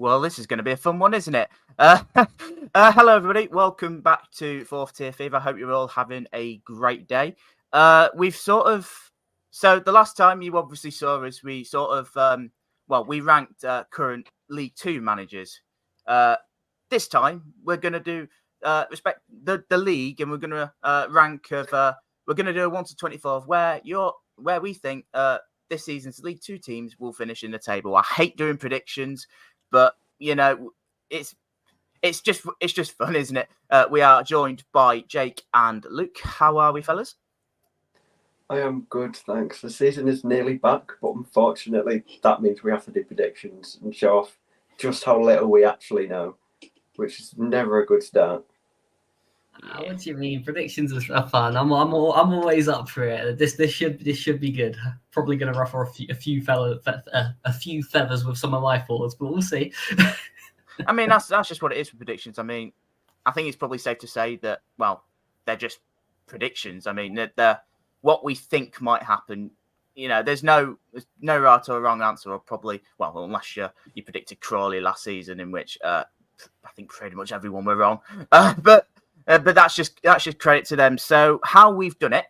Well, this is going to be a fun one, isn't it? Hello, everybody. Welcome back to Fourth Tier Fever. I hope you're all having a great day. So the last time you obviously saw us, we we ranked current League Two managers. This time we're going to do respect the league, and we're going to we're going to do a 1 to 24 of where we think this season's League Two teams will finish in the table. I hate doing predictions, but it's just fun, isn't it? We are joined by Jake and Luke. How are we, fellas? I am good, thanks. The season is nearly back, but unfortunately that means we have to do predictions and show off just how little we actually know, which is never a good start. What do you mean? Predictions are fun. I'm always up for it. This should be good. Probably going to ruffle a few feathers with some of my thoughts, but we'll see. I mean, that's just what it is for predictions. I mean, I think it's probably safe to say that they're just predictions. I mean, they're what we think might happen. There's no right or wrong answer, or probably unless you predicted Crawley last season, in which I think pretty much everyone were wrong. But that's just credit to them. So how we've done it,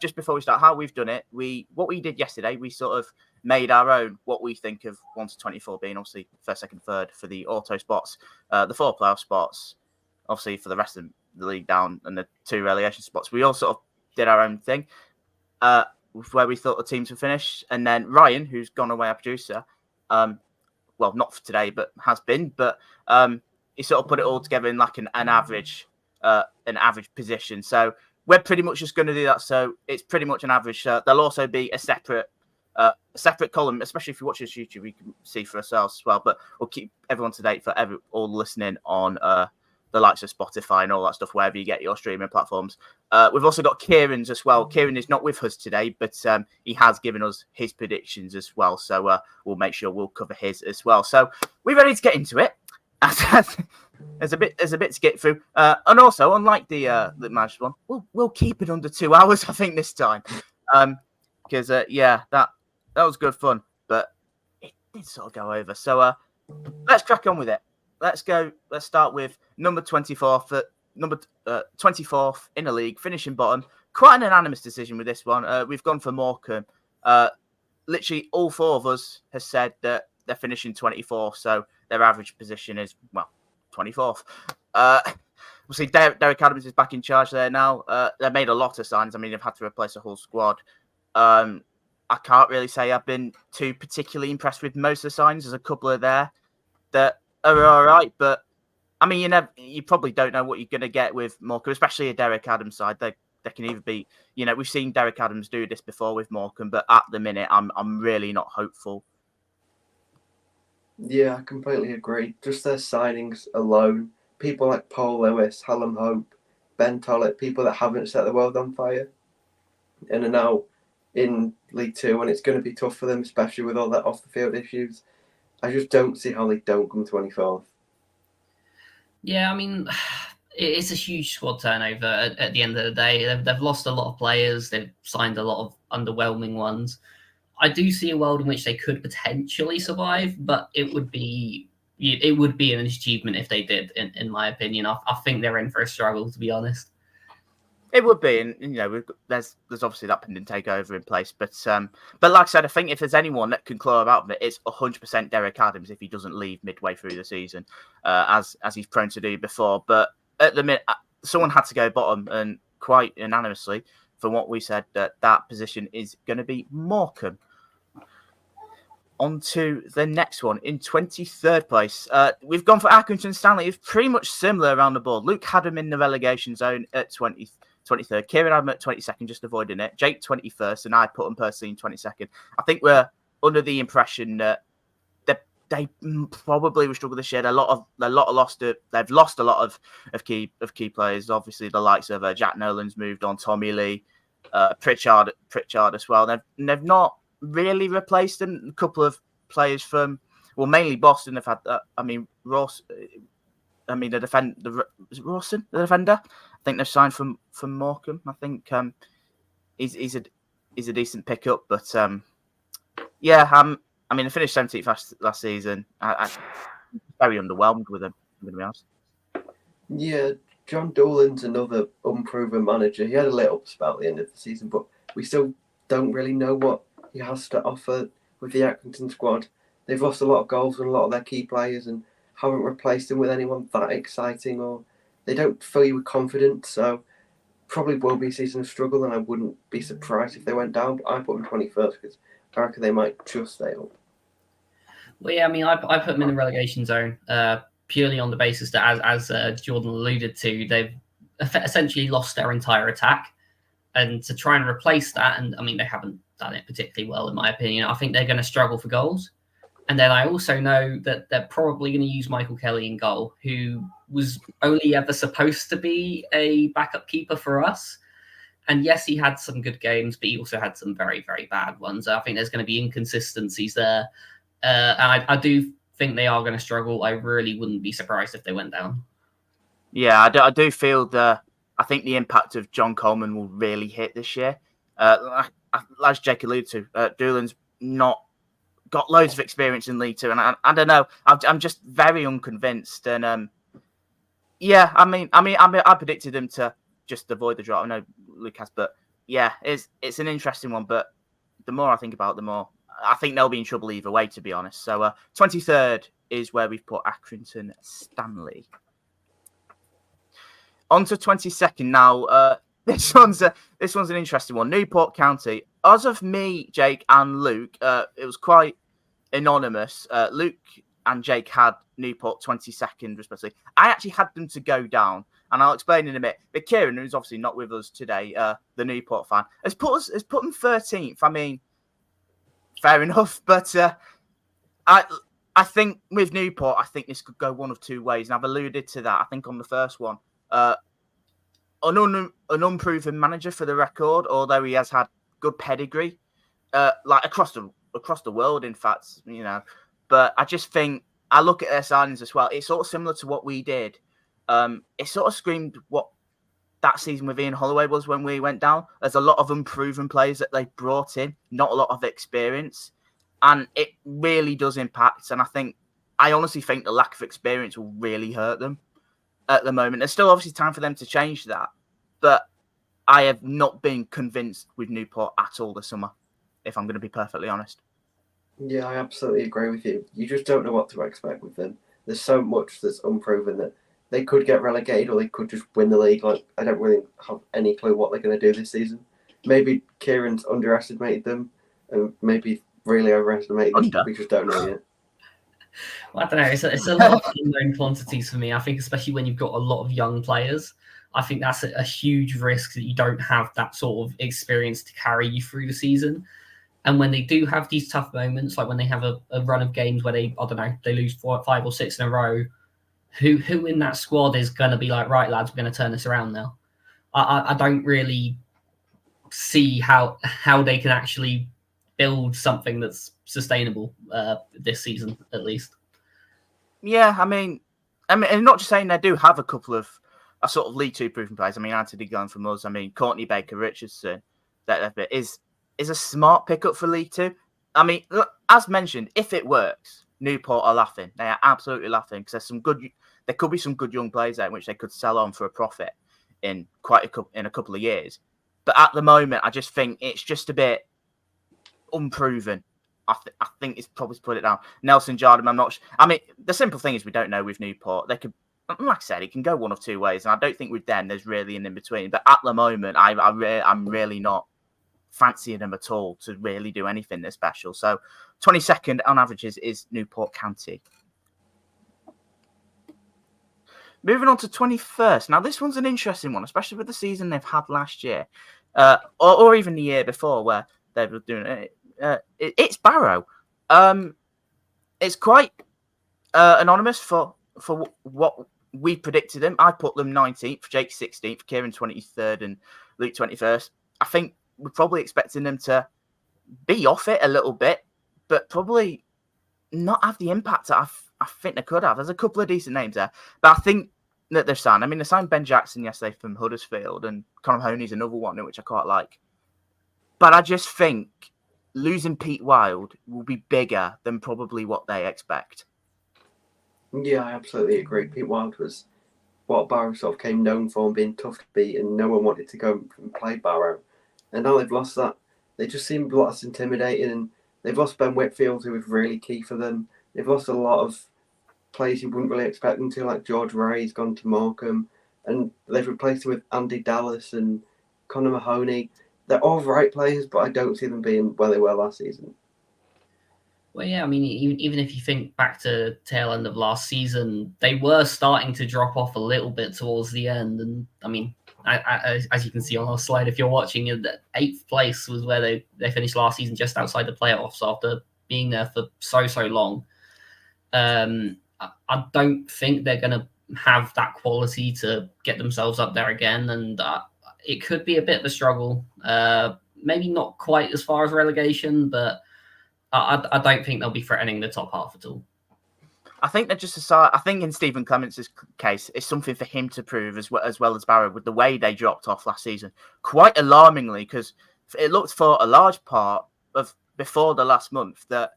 just before we start, what we did yesterday, we sort of made our own what we think of 1 to 24 being obviously first, second, third for the auto spots, the 4 playoff spots, obviously for the rest of the league down, and the 2 relegation spots. We all sort of did our own thing, where we thought the teams would finish, and then Ryan, who's gone away, our producer, not for today, but has been, but he sort of put it all together in like an average position. So we're pretty much just going to do that. So it's pretty much an average. There'll also be a separate column, especially if you watch this YouTube, we can see for ourselves as well. But we'll keep everyone to date for all listening on the likes of Spotify and all that stuff, wherever you get your streaming platforms. We've also got Kieran's as well. Kieran is not with us today, but he has given us his predictions as well. So we'll make sure we'll cover his as well. So we're ready to get into it. There's a bit to get through, and also unlike the managed one, we'll keep it under 2 hours, I think, this time, because that was good fun, but it did sort of go over. So let's crack on with it. Let's start with number 24 for number 24th in the league, finishing bottom. Quite an unanimous decision with this one. We've gone for Morecambe. Literally all 4 of us has said that they're finishing 24th, so their average position is 24th. We'll see. Derek Adams is back in charge there now. They've made a lot of signs. I mean, they've had to replace a whole squad. I can't really say I've been too particularly impressed with most of the signs. There's a couple of there that are all right, but I mean, you probably don't know what you're going to get with Morecambe, especially a Derek Adams side. They can either be, we've seen Derek Adams do this before with Morecambe, but at the minute, I'm really not hopeful. Yeah, I completely agree. Just their signings alone, people like Paul Lewis, Hallam Hope, Ben Tollett, people that haven't set the world on fire and are now in League Two, and it's going to be tough for them, especially with all that off-the-field issues. I just don't see how they don't come 24th. Yeah, I mean, it's a huge squad turnover at the end of the day. They've lost a lot of players. They've signed a lot of underwhelming ones. I do see a world in which they could potentially survive, but it would be an achievement if they did, in my opinion. I think they're in for a struggle, to be honest. It would be, and there's obviously that pending takeover in place, but like I said, I think if there's anyone that can claw out of it, it's 100% Derek Adams if he doesn't leave midway through the season, as he's prone to do before. But at the minute, someone had to go bottom, and quite unanimously, from what we said, that position is going to be Morecambe. On to the next one in 23rd place. We've gone for Accrington Stanley. It's pretty much similar around the board. Luke had him in the relegation zone at 23rd. Kieran had him at 22nd, just avoiding it. Jake 21st, and I put him personally in 22nd. I think we're under the impression that they probably will struggle this year. They've lost a lot of key players. Obviously, the likes of Jack Nolan's moved on, Tommy Lee, Pritchard as well. They've not really replaced them. A couple of players from, mainly Boston. They've had, Ross. Is it Rawson, the defender? I think they've signed from Morecambe. I think he's a decent pickup, but they finished 17th last season. very underwhelmed with him, I'm going to be honest. Yeah, John Doolan's another unproven manager. He had a little spell at the end of the season, but we still don't really know what he has to offer with the Accrington squad. They've lost a lot of goals and a lot of their key players and haven't replaced them with anyone that exciting, or they don't fill you with confidence. So probably will be a season of struggle, and I wouldn't be surprised if they went down. But I put them 21st because I reckon they might just stay up. Well, yeah, I mean, I put them in the relegation zone purely on the basis that, as Jordan alluded to, they've essentially lost their entire attack. And to try and replace that, and I mean, they haven't done it particularly well, in my opinion. I think they're going to struggle for goals. And then I also know that they're probably going to use Michael Kelly in goal, who was only ever supposed to be a backup keeper for us. And yes, he had some good games, but he also had some very, very bad ones. I think there's going to be inconsistencies there. And I do think they are going to struggle. I really wouldn't be surprised if they went down. Yeah, I do feel I think the impact of John Coleman will really hit this year. As Jake alluded to, Doolan's not got loads of experience in League Two, and I don't know. I'm just very unconvinced. And yeah, I predicted them to just avoid the drop. I know Luke has, but yeah, it's an interesting one. But the more I think about it, the more I think they'll be in trouble either way, to be honest. So 23rd is where we've put Accrington Stanley. On to 22nd now. This one's an interesting one. Newport County. As of me, Jake, and Luke, it was quite anonymous. Luke and Jake had Newport 22nd, respectively. I actually had them to go down, and I'll explain in a minute. But Kieran, who's obviously not with us today, the Newport fan, has put them 13th. I mean, fair enough, but I think with Newport, I think this could go one of two ways, and I've alluded to that. I think on the first one, an unproven manager for the record, although he has had good pedigree, like across the world, in fact, you know. But I just think I look at their signings as well. It's sort of similar to what we did. It sort of screamed what that season with Ian Holloway was when we went down. There's a lot of unproven players that they brought in, not a lot of experience, and it really does impact. And I honestly think the lack of experience will really hurt them at the moment. There's still obviously time for them to change that, but I have not been convinced with Newport at all this summer, if I'm going to be perfectly honest. Yeah, I absolutely agree with you. You just don't know what to expect with them. There's so much that's unproven that they could get relegated or they could just win the league. Like, I don't really have any clue what they're going to do this season. Maybe Kieran's underestimated them, and maybe really overestimated them. We just don't know yet. Well, I don't know. It's a lot of unknown quantities for me. I think especially when you've got a lot of young players, I think that's a huge risk that you don't have that sort of experience to carry you through the season. And when they do have these tough moments, like when they have a run of games where they lose 4, 5 or 6 in a row, who in that squad is going to be like, right, lads, we're going to turn this around now? I don't really see how they can actually build something that's sustainable this season, at least. Yeah, I mean, and not just saying they do have a couple of a sort of League Two proven players. I mean, Anthony going from us. I mean, Courtney Baker Richardson. That is a smart pickup for League Two. I mean, as mentioned, if it works, Newport are laughing. They are absolutely laughing because there could be some good young players there which they could sell on for a profit in a couple of years. But at the moment, I just think it's just a bit unproven. I think it's probably to put it down. Nelson Jardim, I'm not sure. I mean, the simple thing is we don't know with Newport. They could, like I said, it can go one of two ways. And I don't think with them there's really an in-between. But at the moment, I'm really not fancying them at all to really do anything this special. So 22nd on averages is Newport County. Moving on to 21st. Now, this one's an interesting one, especially with the season they've had last year. Or even the year before where they were doing it. It's Barrow. It's quite anonymous for what we predicted them. I put them 19th, Jake 16th, Kieran 23rd, and Luke 21st. I think we're probably expecting them to be off it a little bit, but probably not have the impact that I think they could have. There's a couple of decent names there, but I think that they've signed. I mean, they signed Ben Jackson yesterday from Huddersfield, and Conor Honey's another one which I quite like. But I just think losing Pete Wild will be bigger than probably what they expect. Yeah, I absolutely agree. Pete Wild was what Barrow sort of came known for, being tough to beat, and no one wanted to go and play Barrow. And now they've lost that. They just seem a lot less intimidating, and they've lost Ben Whitfield, who was really key for them. They've lost a lot of players you wouldn't really expect them to, like George Ray's gone to Morecambe, and they've replaced him with Andy Dallas and Conor Mahoney. They're all right players, but I don't see them being where they were last season. Well, yeah, I mean, even if you think back to tail end of last season, they were starting to drop off a little bit towards the end. And I mean, as you can see on our slide, if you're watching, the 8th place was where they finished last season, just outside the playoffs after being there for so long. I don't think they're going to have that quality to get themselves up there again. And it could be a bit of a struggle. Maybe not quite as far as relegation, but I don't think they'll be threatening the top half at all. I think they're just I think in Stephen Clements' case, it's something for him to prove as well as Barrow with the way they dropped off last season. Quite alarmingly, because it looked for a large part of before the last month that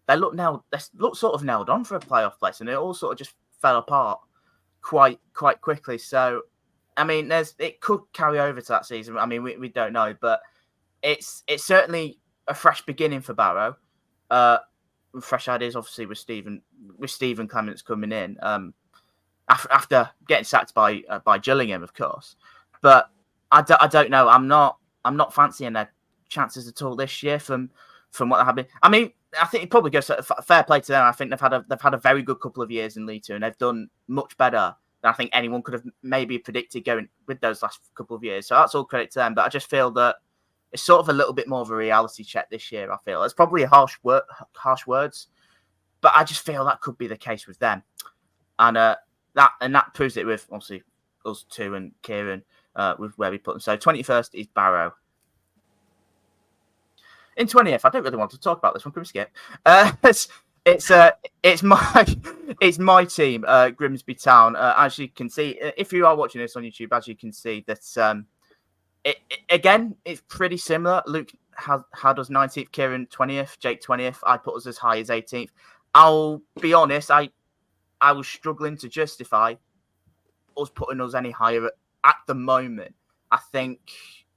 they look sort of nailed on for a playoff place, and it all sort of just fell apart quite quickly. So, I mean, it could carry over to that season. I mean, we don't know, but it's certainly a fresh beginning for Barrow. Fresh ideas, obviously, with Stephen Clements coming in after getting sacked by Gillingham, of course. But I don't know. I'm not fancying their chances at all this year from what they have been. I mean, I think it probably goes to fair play to them. I think they've had a very good couple of years in League Two, and they've done much better than I think anyone could have maybe predicted going with those last couple of years. So that's all credit to them. But I just feel that it's sort of a little bit more of a reality check this year, I feel. It's probably harsh words, but I just feel that could be the case with them. And that proves it with, obviously, us two and Kieran with where we put them. So 21st is Barrow. In 20th, I don't really want to talk about this one. Can we skip? It's my team, Grimsby Town. As you can see, if you are watching this on YouTube, as you can see that again, it's pretty similar. Luke had us 19th, Kieran 20th, Jake 20th. I put us as high as 18th. I'll be honest, I was struggling to justify us putting us any higher at the moment. I think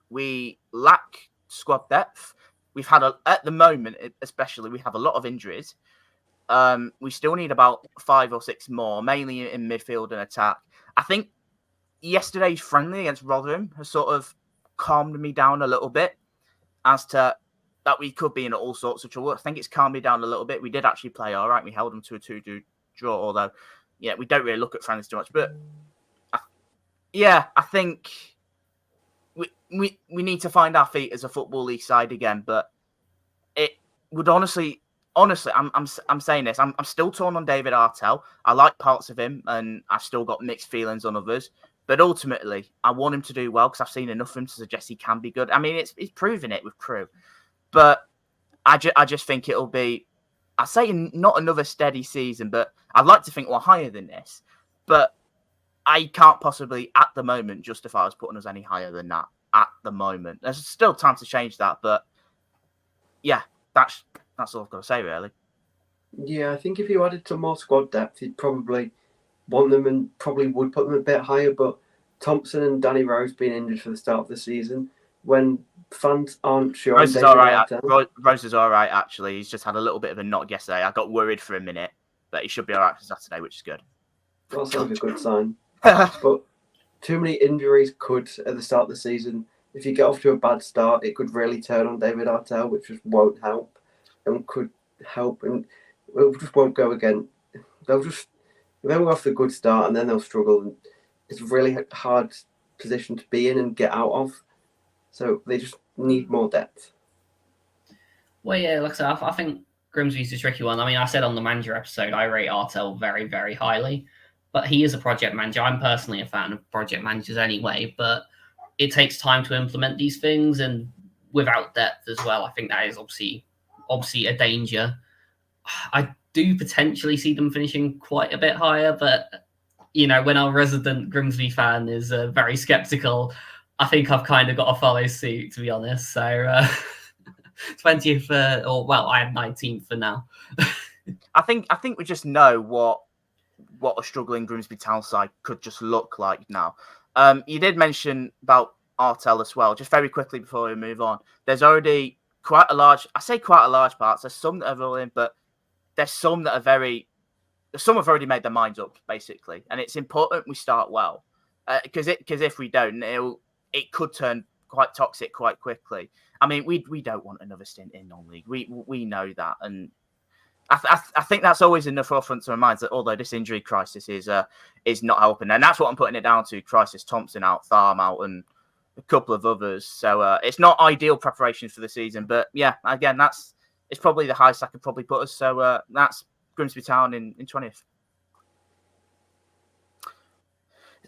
we lack squad depth. We've had at the moment, especially, we have a lot of injuries. We still need about 5 or 6 more, mainly in midfield and attack. I think yesterday's friendly against Rotherham has sort of calmed me down a little bit as to that we could be in all sorts of trouble. I think it's calmed me down a little bit. We did actually play all right. We held them to a 2-2 draw, although, yeah, we don't really look at friendlies too much. But, I think we need to find our feet as a Football League side again. But it would honestly, I'm saying this. I'm still torn on David Artell. I like parts of him, and I've still got mixed feelings on others. But ultimately, I want him to do well because I've seen enough of him to suggest he can be good. I mean, he's proven it with Crewe. But I just think it'll be, I say not another steady season, but I'd like to think we're higher than this. But I can't possibly, at the moment, justify us putting us any higher than that at the moment. There's still time to change that, but yeah, that's all I've got to say, really. Yeah, I think if you added some more squad depth, you'd probably want them and probably would put them a bit higher. But Thompson and Danny Rose being injured for the start of the season, when fans aren't sure. Rose is all right. Rose is all right, actually. He's just had a little bit of a knock yesterday. I got worried for a minute, but he should be all right for Saturday, which is good. That sounds a good sign. But too many injuries could, at the start of the season, if you get off to a bad start, it could really turn on David Artell, which just won't help and could help, and it just won't go again. They'll go off to a good start and then they'll struggle. And it's a really hard position to be in and get out of. So they just need more depth. Well, yeah, like I said, I think Grimsby's a tricky one. I mean, I said on the manager episode, I rate Artell very, very highly. But he is a project manager. I'm personally a fan of project managers anyway, but it takes time to implement these things, and without depth as well, I think that is obviously a danger. I do potentially see them finishing quite a bit higher, but, you know, when our resident Grimsby fan is very sceptical, I think I've kind of got to follow suit, to be honest. So 20th, I had 19th for now. I think we just know what what a struggling Grimsby Town side could just look like now. You did mention about Artel as well. Just very quickly before we move on, there's already quite a large part. There's some that are all in, but there's some that are some have already made their minds up, basically. And it's important we start well. Because if we don't, it could turn quite toxic quite quickly. I mean, we don't want another stint in non-league. We know that. And I think that's always in the forefront of our minds, that although this injury crisis is not helping. And that's what I'm putting it down to. Crisis, Thompson out, Tharm out, and a couple of others. So it's not ideal preparations for the season. But yeah, again, it's probably the highest I could probably put us. So that's Grimsby Town in 20th.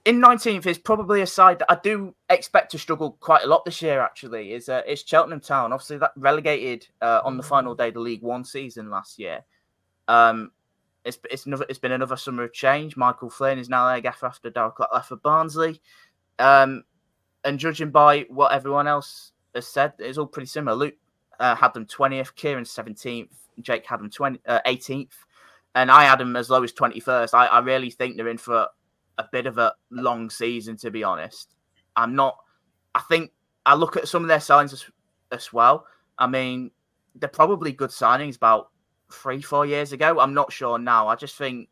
In 19th is probably a side that I do expect to struggle quite a lot this year, actually, is Cheltenham Town. Obviously, that relegated on the final day of the League One season last year. It's been another summer of change. Michael Flynn is now their gaffer after Darrell Clark left for Barnsley. And judging by what everyone else has said, it's all pretty similar. Luke had them 20th, Kieran 17th, Jake had them 18th, and I had them as low as 21st. I really think they're in for a bit of a long season, to be honest. I think I look at some of their signings as well. I mean, they're probably good signings about 3-4 years ago. I'm not sure now. I think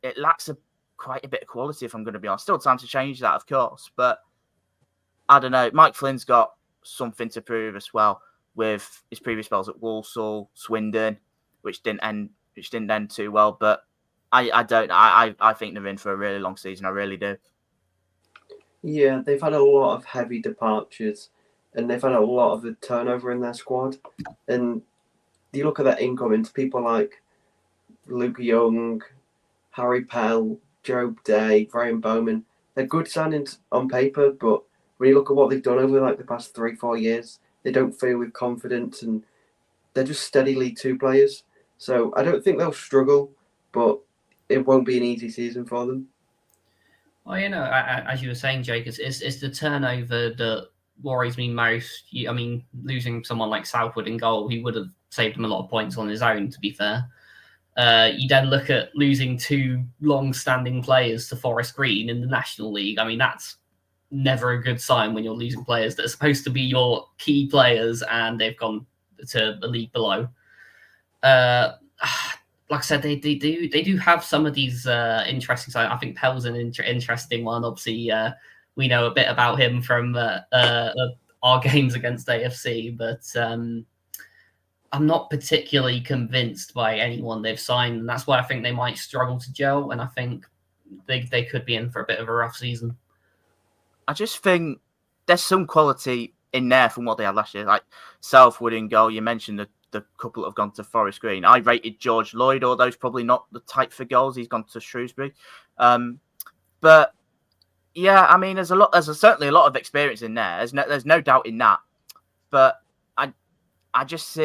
it lacks quite a bit of quality, if I'm going to be honest. Still time to change that, of course, but I don't know. Mike Flynn's got something to prove as well with his previous spells at Walsall, Swindon, which didn't end too well, but I think they're in for a really long season. I really do. Yeah, they've had a lot of heavy departures, and they've had a lot of the turnover in their squad. And you look at their incomings, people like Luke Young, Harry Pell, Job Day, Graham Bowman. They're good signings on paper, but when you look at what they've done over the past 3-4 years, they don't feel with confidence, and they're just steady League Two players. So I don't think they'll struggle, but it won't be an easy season for them. Well, as you were saying, Jake, it's the turnover that worries me most. I mean, losing someone like Southwood in goal, he would have saved him a lot of points on his own, to be fair. You then look at losing 2 long-standing players to Forest Green in the National League. I mean, that's never a good sign when you're losing players that are supposed to be your key players and they've gone to the league below. Like I said, they do have some of these interesting sides. I think Pell's an interesting one. Obviously, we know a bit about him from our games against AFC, but I'm not particularly convinced by anyone they've signed, and that's why I think they might struggle to gel, and I think they could be in for a bit of a rough season. I just think there's some quality in there from what they had last year, like Southwood in goal. You mentioned the couple that have gone to Forest Green. I rated George Lloyd, although he's probably not the type for goals. He's gone to Shrewsbury. But yeah, I mean, there's certainly a lot of experience in there. There's no doubt in that. But I just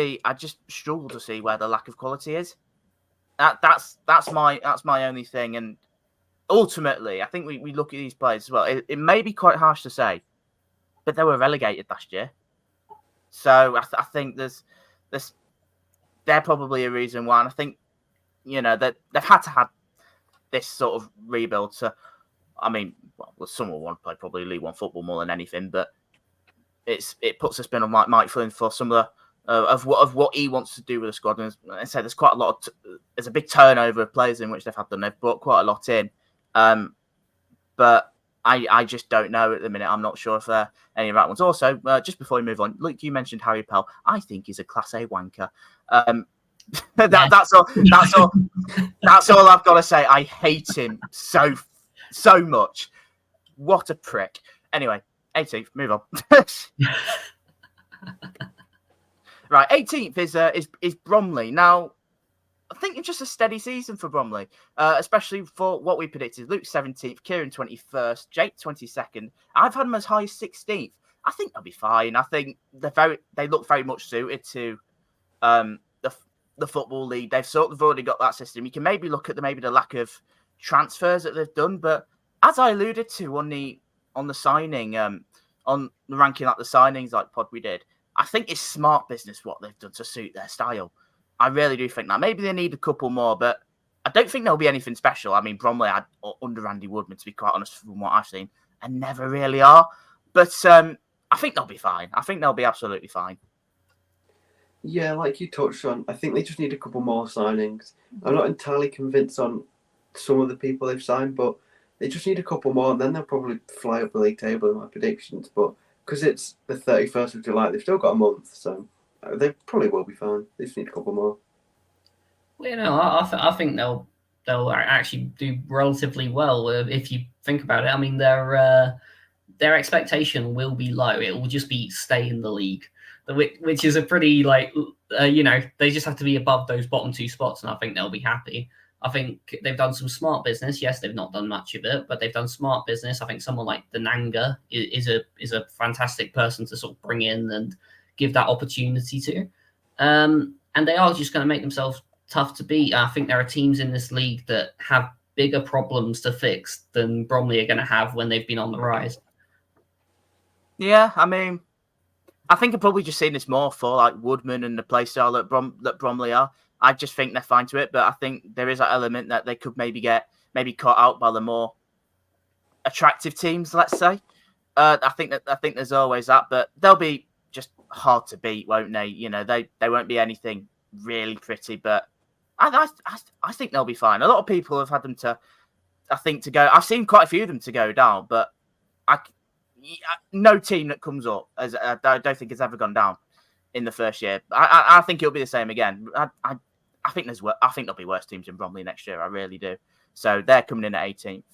struggle to see where the lack of quality is. That's my only thing. And ultimately, I think we look at these players as well. It may be quite harsh to say, but they were relegated last year. So I think they're probably a reason why. And I think, that they've had to have this sort of rebuild to, I mean, well, some will want to play probably League One football more than anything, but it puts a spin on Mike Flynn for some of what he wants to do with the squad. And as I said, there's quite a lot there's a big turnover of players in which they've had them. They've brought quite a lot in. But I just don't know at the minute. I'm not sure if they're any of the right ones. Also, just before we move on, Luke, you mentioned Harry Pell. I think he's a Class A wanker. That's all. That's all I've got to say. I hate him so much. What a prick. Anyway, 18th. Move on. Right, 18th is Bromley. Now, I think it's just a steady season for Bromley, especially for what we predicted. Luke 17th, Kieran 21st, Jake 22nd. I've had them as high as 16th. I think they'll be fine. I think they look very much suited to the Football League. They've sort of already got that system. You can maybe look at the lack of transfers that they've done, but as I alluded to on the signing, on the ranking like the signings like pod we did, I think it's smart business what they've done to suit their style. I really do think that. Maybe they need a couple more, but I don't think there'll be anything special. I mean, Bromley had under Andy Woodman, to be quite honest, from what I've seen, and never really are. But I think they'll be fine. I think they'll be absolutely fine. Yeah, like you touched on, I think they just need a couple more signings. I'm not entirely convinced on some of the people they've signed, but they just need a couple more, and then they'll probably fly up the league table in my predictions. But because it's the 31st of July, they've still got a month, so they probably will be fine. They just need a couple more. Well, I think they'll actually do relatively well if you think about it. I mean, their expectation will be low. It will just be stay in the league, which is a pretty they just have to be above those bottom two spots, and I think they'll be happy. I think they've done some smart business. Yes, they've not done much of it, but they've done smart business. I think someone like Denanga is a fantastic person to sort of bring in and give that opportunity to. And they are just going to make themselves tough to beat. I think there are teams in this league that have bigger problems to fix than Bromley are going to have when they've been on the rise. Yeah, I mean, I think I've probably just seen this more for like Woodman and the play style that Bromley are. I just think they're fine to it, but I think there is that element that they could maybe get caught out by the more attractive teams, let's say. I think there's always that, but they'll be just hard to beat, won't they? You know, they won't be anything really pretty, but I think they'll be fine. A lot of people have had them to go. I've seen quite a few of them to go down, but no team that comes up I don't think has ever gone down in the first year. I think it'll be the same again. I think there'll be worse teams in Bromley next year. I really do. So they're coming in at 18th.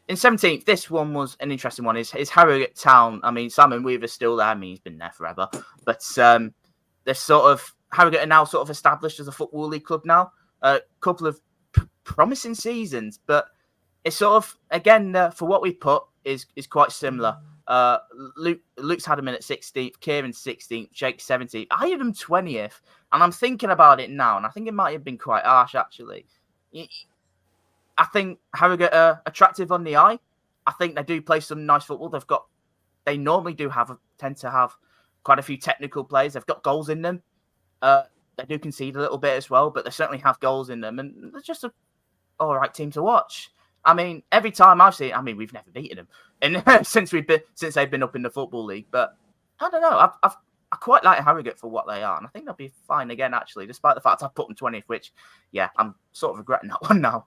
In 17th, this one was an interesting one. Is Harrogate Town. I mean, Simon Weaver's still there. I mean, he's been there forever. But they're Harrogate are now sort of established as a Football League club now. A couple of promising seasons, but it's sort of, again, for what we put, is quite similar. Luke's had him in at 16th, Kieran's 16th, Jake's 17th. I had him 20th, and I'm thinking about it now, and I think it might have been quite harsh, actually. I think Harrogate are attractive on the eye. I think they do play some nice football. They normally tend to have quite a few technical players. They've got goals in them. They do concede a little bit as well, but they certainly have goals in them, and they're just an all right team to watch. I mean, every time I've seen, we've never beaten them, and since they've been up in the Football League. But I don't know. I quite like Harrogate for what they are, and I think they'll be fine again. Actually, despite the fact I put them 20th, which, yeah, I'm sort of regretting that one now.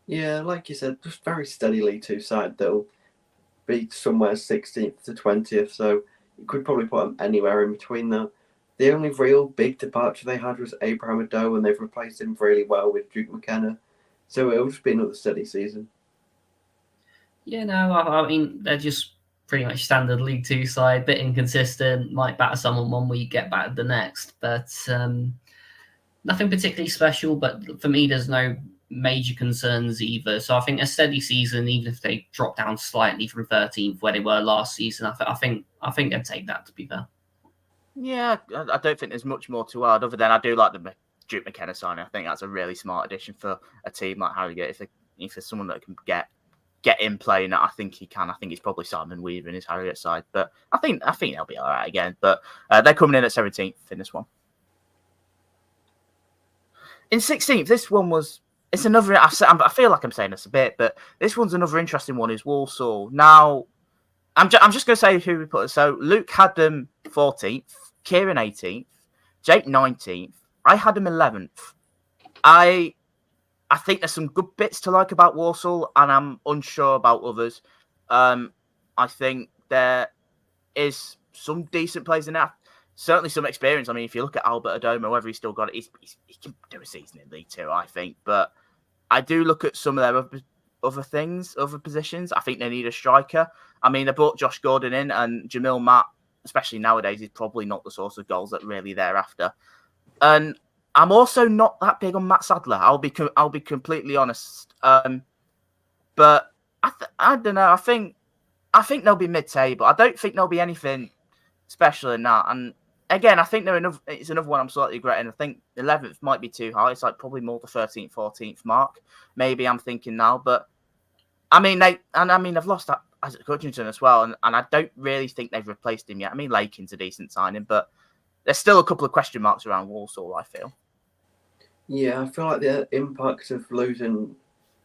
Yeah, like you said, just very steady League Two side. They'll be somewhere 16th to 20th, so you could probably put them anywhere in between that. The only real big departure they had was Abraham Ado, and they've replaced him really well with Duke McKenna. So it'll just be another steady season. Yeah, no, I mean, they're just pretty much standard League Two side, bit inconsistent, might batter someone one week, get battered the next. But nothing particularly special, but for me, there's no major concerns either. So I think a steady season, even if they drop down slightly from 13th where they were last season, I think they'd take that, to be fair. Yeah, I don't think there's much more to add, other than I do like the Duke McKenna signing. I think that's a really smart addition for a team like Harrogate. If there's someone that can get in playing, I think he can. I think he's probably Simon Weaver in his Harrogate side, but I think they'll be all right again. But they're coming in at 17th in this one. In 16th, this one was. It's another. I feel like I'm saying this a bit, but this one's another interesting one. Is Walsall. Now, I'm just going to say who we put. So Luke had them 14th, Kieran 18th, Jake 19th. I had them 11th. I think there's some good bits to like about Walsall, and I'm unsure about others. I think there is some decent players in there. Certainly some experience. I mean, if you look at Albert Adoma, whether he's still got it, he can do a season in League Two, I think. But I do look at some of their other positions. I think they need a striker. I mean, they brought Josh Gordon in, and Jamil Matt, especially nowadays, is probably not the source of goals that really they're after. And I'm also not that big on Matt Sadler. I'll be completely honest. But I don't know. I think they'll be mid-table. I don't think there'll be anything special in that. And again, I think it's another one I'm slightly regretting. I think 11th might be too high. It's like probably more the 13th, 14th mark. Maybe I'm thinking now. But I mean, they've lost that Isaac Hutchinson as well, and I don't really think they've replaced him yet. I mean, Lakin's a decent signing, but there's still a couple of question marks around Walsall, I feel. Yeah, I feel like the impact of losing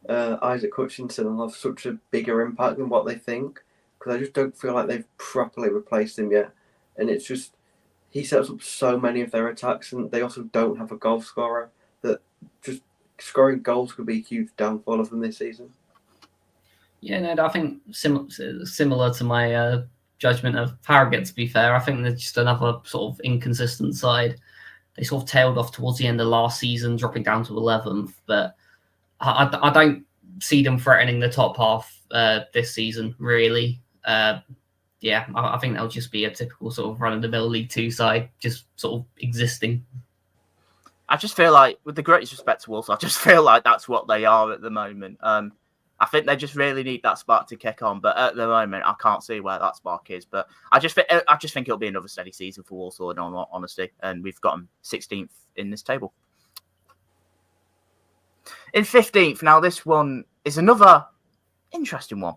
Isaac Hutchinson will have such a bigger impact than what they think, because I just don't feel like they've properly replaced him yet. And it's just, he sets up so many of their attacks, and they also don't have a goal scorer, that just scoring goals could be a huge downfall of them this season. Yeah, no, I think similar to my judgment of Harrogate, to be fair. I think they're just another sort of inconsistent side. They sort of tailed off towards the end of last season, dropping down to 11th, but I don't see them threatening the top half this season, really. I think they'll just be a typical sort of run-of-the-mill League Two side, just sort of existing. I just feel like, with the greatest respect to Walsall, I just feel like that's what they are at the moment. I think they just really need that spark to kick on, but at the moment, I can't see where that spark is. But I just think it'll be another steady season for Walsall, in all honesty, and we've got them 16th in this table. In 15th, now this one is another interesting one.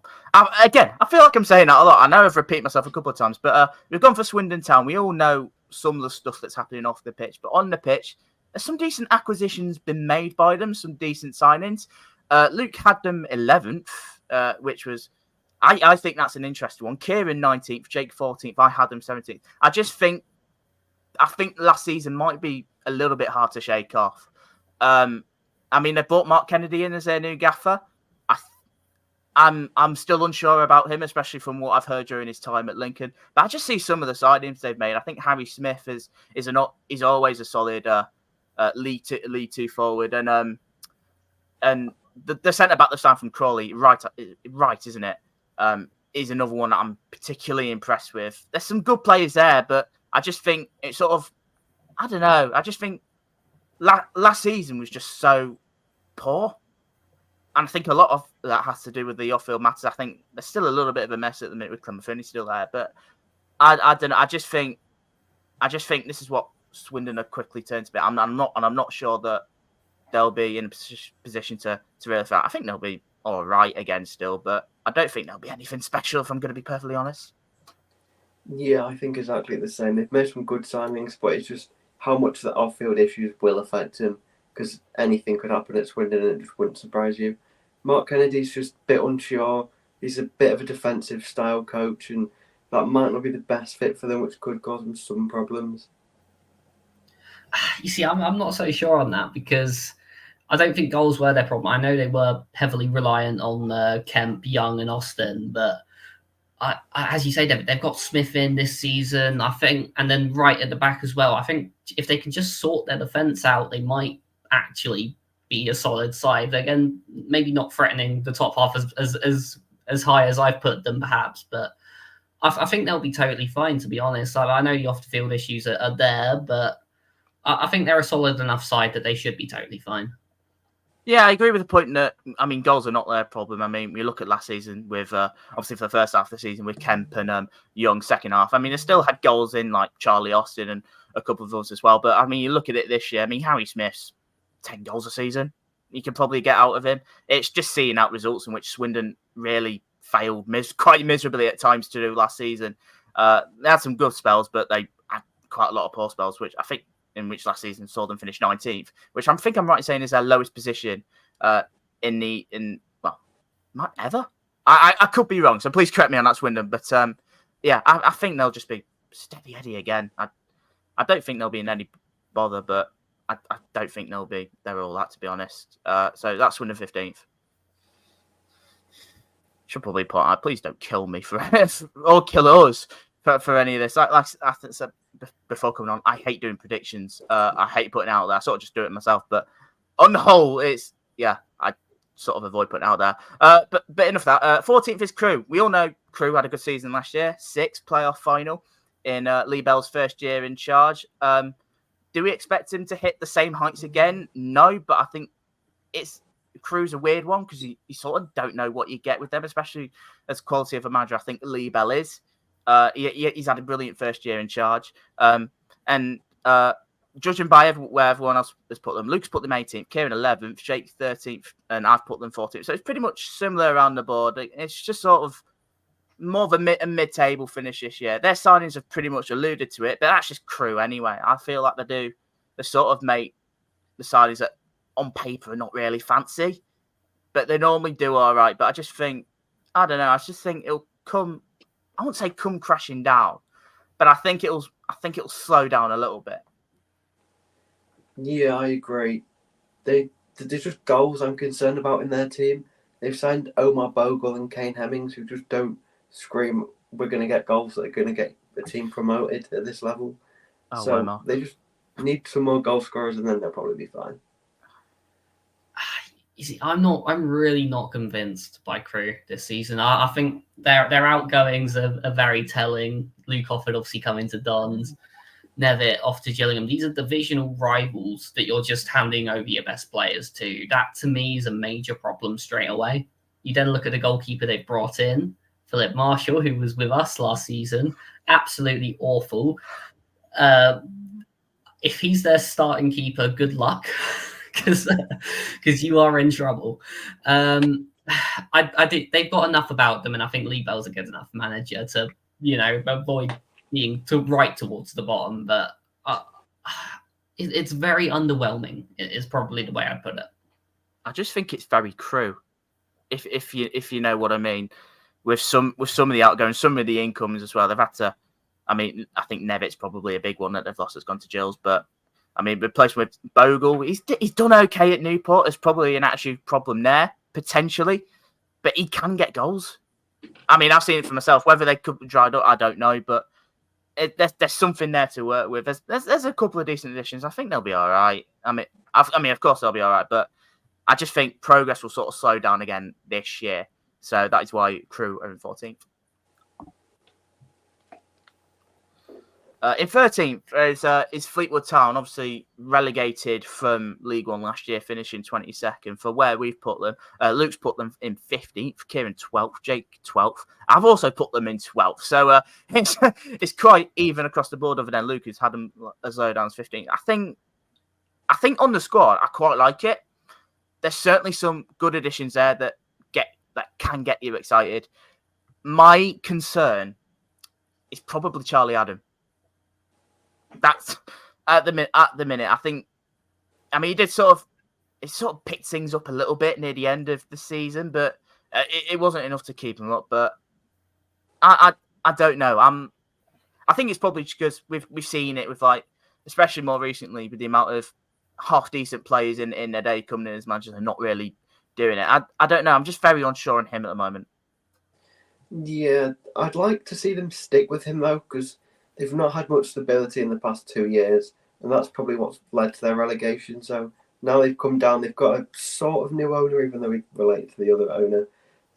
Again, I feel like I'm saying that a lot. I know I've repeated myself a couple of times, but we've gone for Swindon Town. We all know some of the stuff that's happening off the pitch, but on the pitch, there's some decent acquisitions been made by them, some decent signings. Luke had them 11th, which was, I think that's an interesting one. Kieran 19th, Jake 14th. I had them 17th. I think last season might be a little bit hard to shake off. I mean, they brought Mark Kennedy in as their new gaffer. I'm still unsure about him, especially from what I've heard during his time at Lincoln. But I just see some of the signings they've made. I think Harry Smith is always a solid League Two forward, and the centre back that's signed from Crawley, right, isn't it? Is another one that I'm particularly impressed with. There's some good players there, but I just think it's sort of, I don't know. I just think last season was just so poor. And I think a lot of that has to do with the off-field matters. I think there's still a little bit of a mess at the minute with Clemmer still there. But I don't know. I just think this is what Swindon have quickly turned to be. I'm not sure that they'll be in a position to really fail. I think they'll be all right again still, but I don't think there'll be anything special, if I'm going to be perfectly honest. Yeah, I think exactly the same. They've made some good signings, but it's just how much the off-field issues will affect him, because anything could happen at Swindon and it just wouldn't surprise you. Mark Kennedy's just a bit unsure. He's a bit of a defensive style coach, and that might not be the best fit for them, which could cause them some problems. You see, I'm not so sure on that, because I don't think goals were their problem. I know they were heavily reliant on Kemp, Young, and Austin, but as you say, they've got Smith in this season, I think, and then right at the back as well. I think if they can just sort their defence out, they might actually be a solid side. Again, maybe not threatening the top half as high as I've put them, perhaps, but I think they'll be totally fine, to be honest. I know the off-the-field issues are there, but I think they're a solid enough side that they should be totally fine. Yeah, I agree with the point that, I mean, goals are not their problem. I mean, we look at last season with, obviously for the first half of the season with Kemp and Young, second half. I mean, they still had goals in like Charlie Austin and a couple of others as well. But I mean, you look at it this year, I mean, Harry Smith's 10 goals a season. You can probably get out of him. It's just seeing out results in which Swindon really failed quite miserably at times to do last season. They had some good spells, but they had quite a lot of poor spells, which I think in which last season saw them finish 19th, which I think I'm right in saying is their lowest position ever. I could be wrong, so please correct me on that, Swindon. But yeah, I think they'll just be steady Eddie again. I don't think they'll be in any bother, but I don't think they're all that, to be honest. So that's Swindon 15th. Should probably point out, please don't kill me for or kill us for any of this. Like I said before coming on, I hate doing predictions. I hate putting it out there. I sort of just do it myself. But on the whole, I sort of avoid putting it out there. But enough of that. 14th is Crewe. We all know Crewe had a good season last year. 6th playoff final in Lee Bell's first year in charge. Do we expect him to hit the same heights again? No, but I think Crewe's a weird one because you sort of don't know what you get with them, especially as quality of a manager. I think Lee Bell is. He's had a brilliant first year in charge. And judging by where everyone else has put them, Luke's put them 18th, Kieran 11th, Jake 13th, and I've put them 14th. So it's pretty much similar around the board. It's just sort of more of a mid-table finish this year. Their signings have pretty much alluded to it, but that's just Crewe anyway. I feel like they sort of make the signings that on paper are not really fancy, but they normally do all right. But I just think, I don't know. I just think it'll come. I won't say come crashing down, but I think it'll slow down a little bit. Yeah, I agree. There's just goals I'm concerned about in their team. They've signed Omar Bogle and Kane Hemmings, who just don't scream, we're going to get goals that are going to get the team promoted at this level. Oh, so Omar. They just need some more goal scorers, and then they'll probably be fine. You see, I'm really not convinced by Crewe this season. I think their outgoings are very telling. Luke Offord obviously coming to Dons, Nevitt off to Gillingham. These are divisional rivals that you're just handing over your best players to. That, to me, is a major problem straight away. You then look at the goalkeeper they've brought in, Philip Marshall, who was with us last season. Absolutely awful. If he's their starting keeper, good luck, because you are in trouble. They've got enough about them, and I think Lee Bell's a good enough manager to, avoid being right towards the bottom. But it's very underwhelming. Is probably the way I'd put it. I just think it's very Crewe, if you know what I mean. With some of the outgoings, some of the incomings as well, they've had to. I mean, I think Nevitt's probably a big one that they've lost. Has gone to Gills, but I mean, replacement with Bogle, he's done okay at Newport. There's probably an attitude problem there potentially, but he can get goals. I mean, I've seen it for myself. Whether they could be dried up, I don't know, but there's something there to work with. There's a couple of decent additions. I think they'll be all right. I mean, of course they'll be all right, but I just think progress will sort of slow down again this year. So that is why Crewe are in 14th. In 13th is Fleetwood Town, obviously relegated from League One last year, finishing 22nd. For where we've put them, Luke's put them in 15th, Kieran 12th, Jake 12th. I've also put them in 12th. So it's quite even across the board, other than Luke, who's had them as low down as 15th. I think on the squad, I quite like it. There's certainly some good additions there that can get you excited. My concern is probably Charlie Adam. That's at the minute. I think. I mean, it sort of picked things up a little bit near the end of the season, but it wasn't enough to keep him up. But I don't know. I think it's probably because we've seen it with, like, especially more recently, with the amount of half decent players in their day coming in as managers and not really doing it. I don't know. I'm just very unsure on him at the moment. Yeah, I'd like to see them stick with him though, because they've not had much stability in the past 2 years, and that's probably what's led to their relegation. So now they've come down, they've got a sort of new owner, even though we relate to the other owner.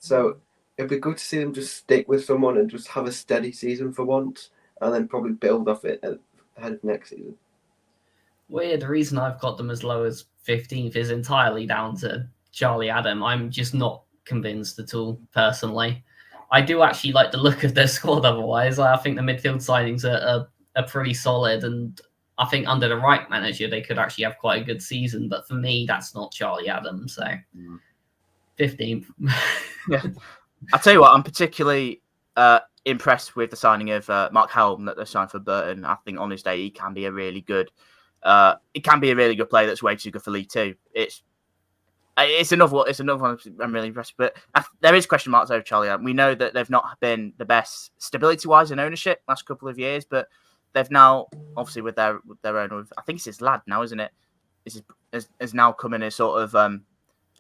So it'd be good to see them just stick with someone and just have a steady season for once, and then probably build off it ahead of next season. Weird. The reason I've got them as low as 15th is entirely down to Charlie Adam. I'm just not convinced at all, personally. I do actually like the look of their squad otherwise. I think the midfield signings are pretty solid, and I think under the right manager, they could actually have quite a good season. But for me, that's not Charlie Adam, so 15th. Yeah. I'll tell you what, I'm particularly impressed with the signing of Mark Helm that they signed for Burton. I think on his day, he can be a really good player that's way too good for League Two. It's another one I'm really impressed with. But there is question marks over Charlie Adam. We know that they've not been the best stability-wise in ownership last couple of years, but they've now, obviously with their owner, I think it's his lad now, isn't it? Is now coming as sort of,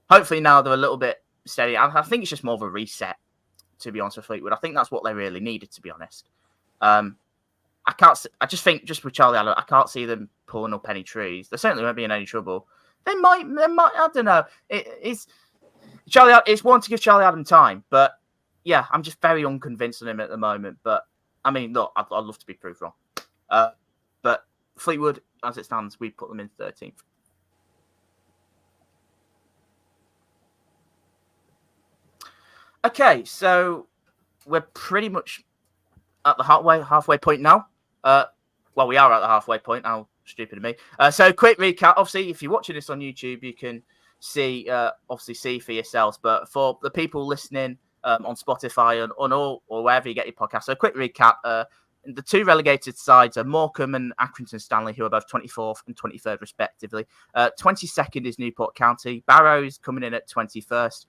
hopefully now they're a little bit steady. I think it's just more of a reset, to be honest with Fleetwood. I think that's what they really needed, to be honest. I just think just with Charlie Adam, I can't see them pulling up any trees. They certainly won't be in any trouble. They might. I don't know. It's one to give Charlie Adam time, but yeah, I'm just very unconvinced on him at the moment. But I mean, look, I'd love to be proved wrong. But Fleetwood, as it stands, we put them in 13th. Okay, so we're pretty much at the halfway point now. Well, we are at the halfway point. How stupid of me. So quick recap. Obviously, if you're watching this on YouTube, you can see for yourselves. But for the people listening on Spotify and on all or wherever you get your podcast, so quick recap. the two relegated sides are Morecambe and Accrington Stanley, who are both 24th and 23rd respectively. 22nd is Newport County. Barrow is coming in at 21st.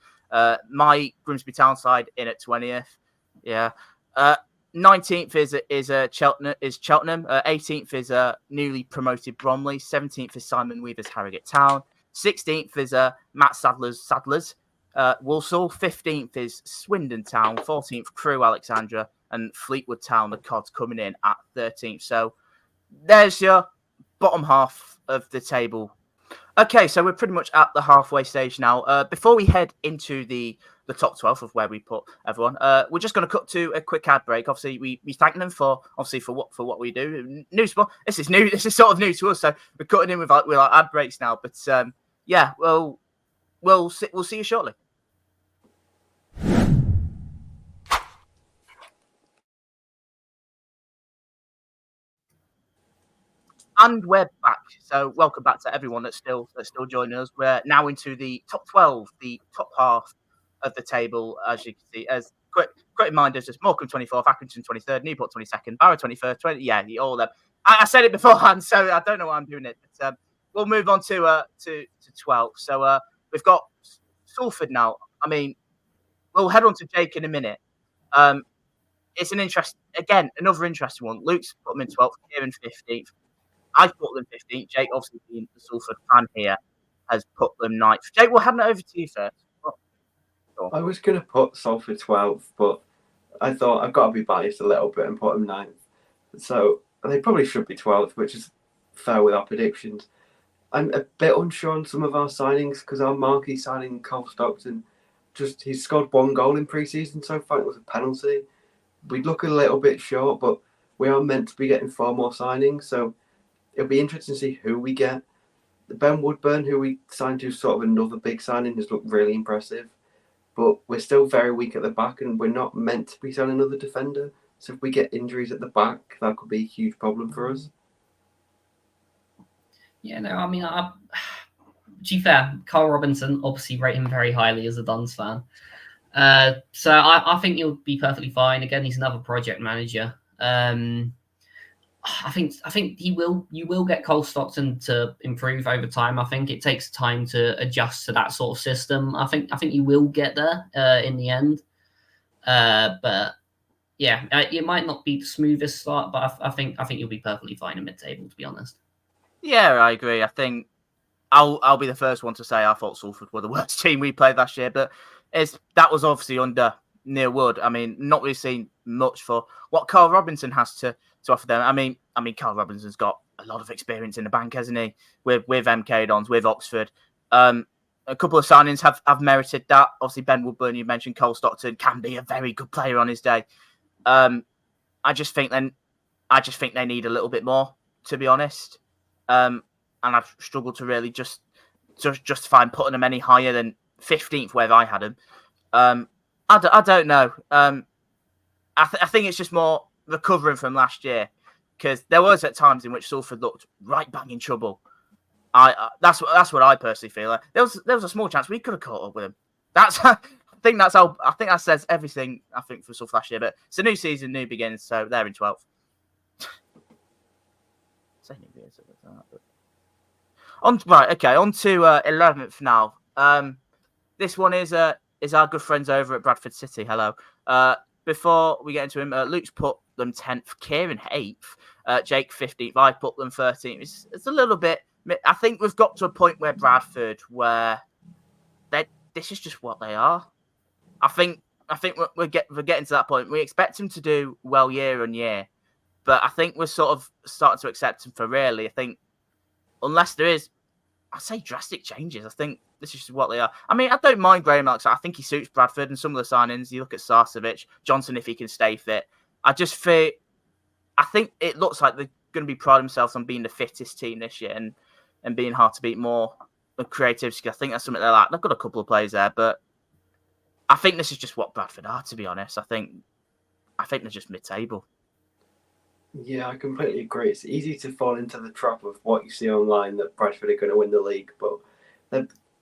My Grimsby Town side in at 20th. Yeah. 19th is Cheltenham. 18th is newly promoted Bromley. 17th is Simon Weaver's Harrogate Town. 16th is Matt Sadler's Walsall. 15th is Swindon Town. 14th Crewe Alexandra, and Fleetwood Town, the Cods, coming in at 13th. So there's your bottom half of the table. Okay, so we're pretty much at the halfway stage now. Before we head into the top 12 of where we put everyone, we're just going to cut to a quick ad break. Obviously, we thank them for what we do. New sport. This is new. This is sort of new to us, so we're cutting in with our ad breaks now. But yeah, we'll see you shortly. And we're back. So welcome back to everyone that's still joining us. We're now into the top 12, the top half of the table, as you can see. As quick reminders, just Morecambe 24th, Accrington 23rd, Newport 22nd, Barrow 21st, all of them. I said it beforehand, so I don't know why I'm doing it. But we'll move on to 12. So we've got Salford now. I mean, we'll head on to Jake in a minute. It's another interesting one. Luke's put them in 12th, Kieran 15th. I've put them 15th. Jake, obviously being the Salford fan here, has put them 9th. Jake, we'll hand it over to you first. I was going to put Salford 12th, but I thought I've got to be biased a little bit and put them 9th. So they probably should be 12th, which is fair with our predictions. I'm a bit unsure on some of our signings because our marquee signing, Cole Stockton, he's scored one goal in pre-season so far. It was a penalty. We'd look a little bit short, but we are meant to be getting 4 more signings, so it'll be interesting to see who we get. Ben Woodburn, who we signed to, sort of another big signing, has looked really impressive. But we're still very weak at the back, and we're not meant to be signing another defender. So if we get injuries at the back, that could be a huge problem for us. Yeah, no, I mean, to be fair, Carl Robinson, obviously rate him very highly as a Duns fan. So I think he'll be perfectly fine. Again, he's another project manager. I think you will get Cole Stockton to improve over time. I think it takes time to adjust to that sort of system. I think you will get there in the end. But yeah, it might not be the smoothest start, but I think you'll be perfectly fine in mid-table, to be honest. Yeah, I agree. I think I'll be the first one to say I thought Salford were the worst team we played last year, but that was obviously under Neil Wood. I mean, not really seen much for what Carl Robinson has to offer them. I mean, Carl Robinson's got a lot of experience in the bank, hasn't he? With MK Dons, with Oxford. A couple of signings have merited that. Obviously, Ben Woodburn, you mentioned, Cole Stockton can be a very good player on his day. I just think they need a little bit more, to be honest. And I've struggled to really just justify putting them any higher than 15th where I had them. I don't know. I think it's just more recovering from last year, because there was at times in which Salford looked right bang in trouble. That's what I personally feel. Like there was a small chance we could have caught up with them. I think that says everything. I think for Salford last year, but it's a new season, new beginnings. So they're in 12th. On to 11th now. This one is our good friends over at Bradford City. Hello. Before we get into him, Luke's put them 10th, Kieran 8th, Jake 15th. I put them 13th. It's a little bit. I think we've got to a point where Bradford, where this is just what they are. I think we're getting to that point. We expect them to do well year on year, but I think we're sort of starting to accept them for really. I think unless there is, I say drastic changes, I think this is what they are. I mean, I don't mind Graham Alex. I think he suits Bradford and some of the signings. You look at Sarcevic, Johnson, if he can stay fit. I think it looks like they're going to be proud of themselves on being the fittest team this year and being hard to beat more creativity. I think that's something they like. They've got a couple of players there, but I think this is just what Bradford are, to be honest. I think they're just mid-table. Yeah, I completely agree. It's easy to fall into the trap of what you see online that Bradford are going to win the league, but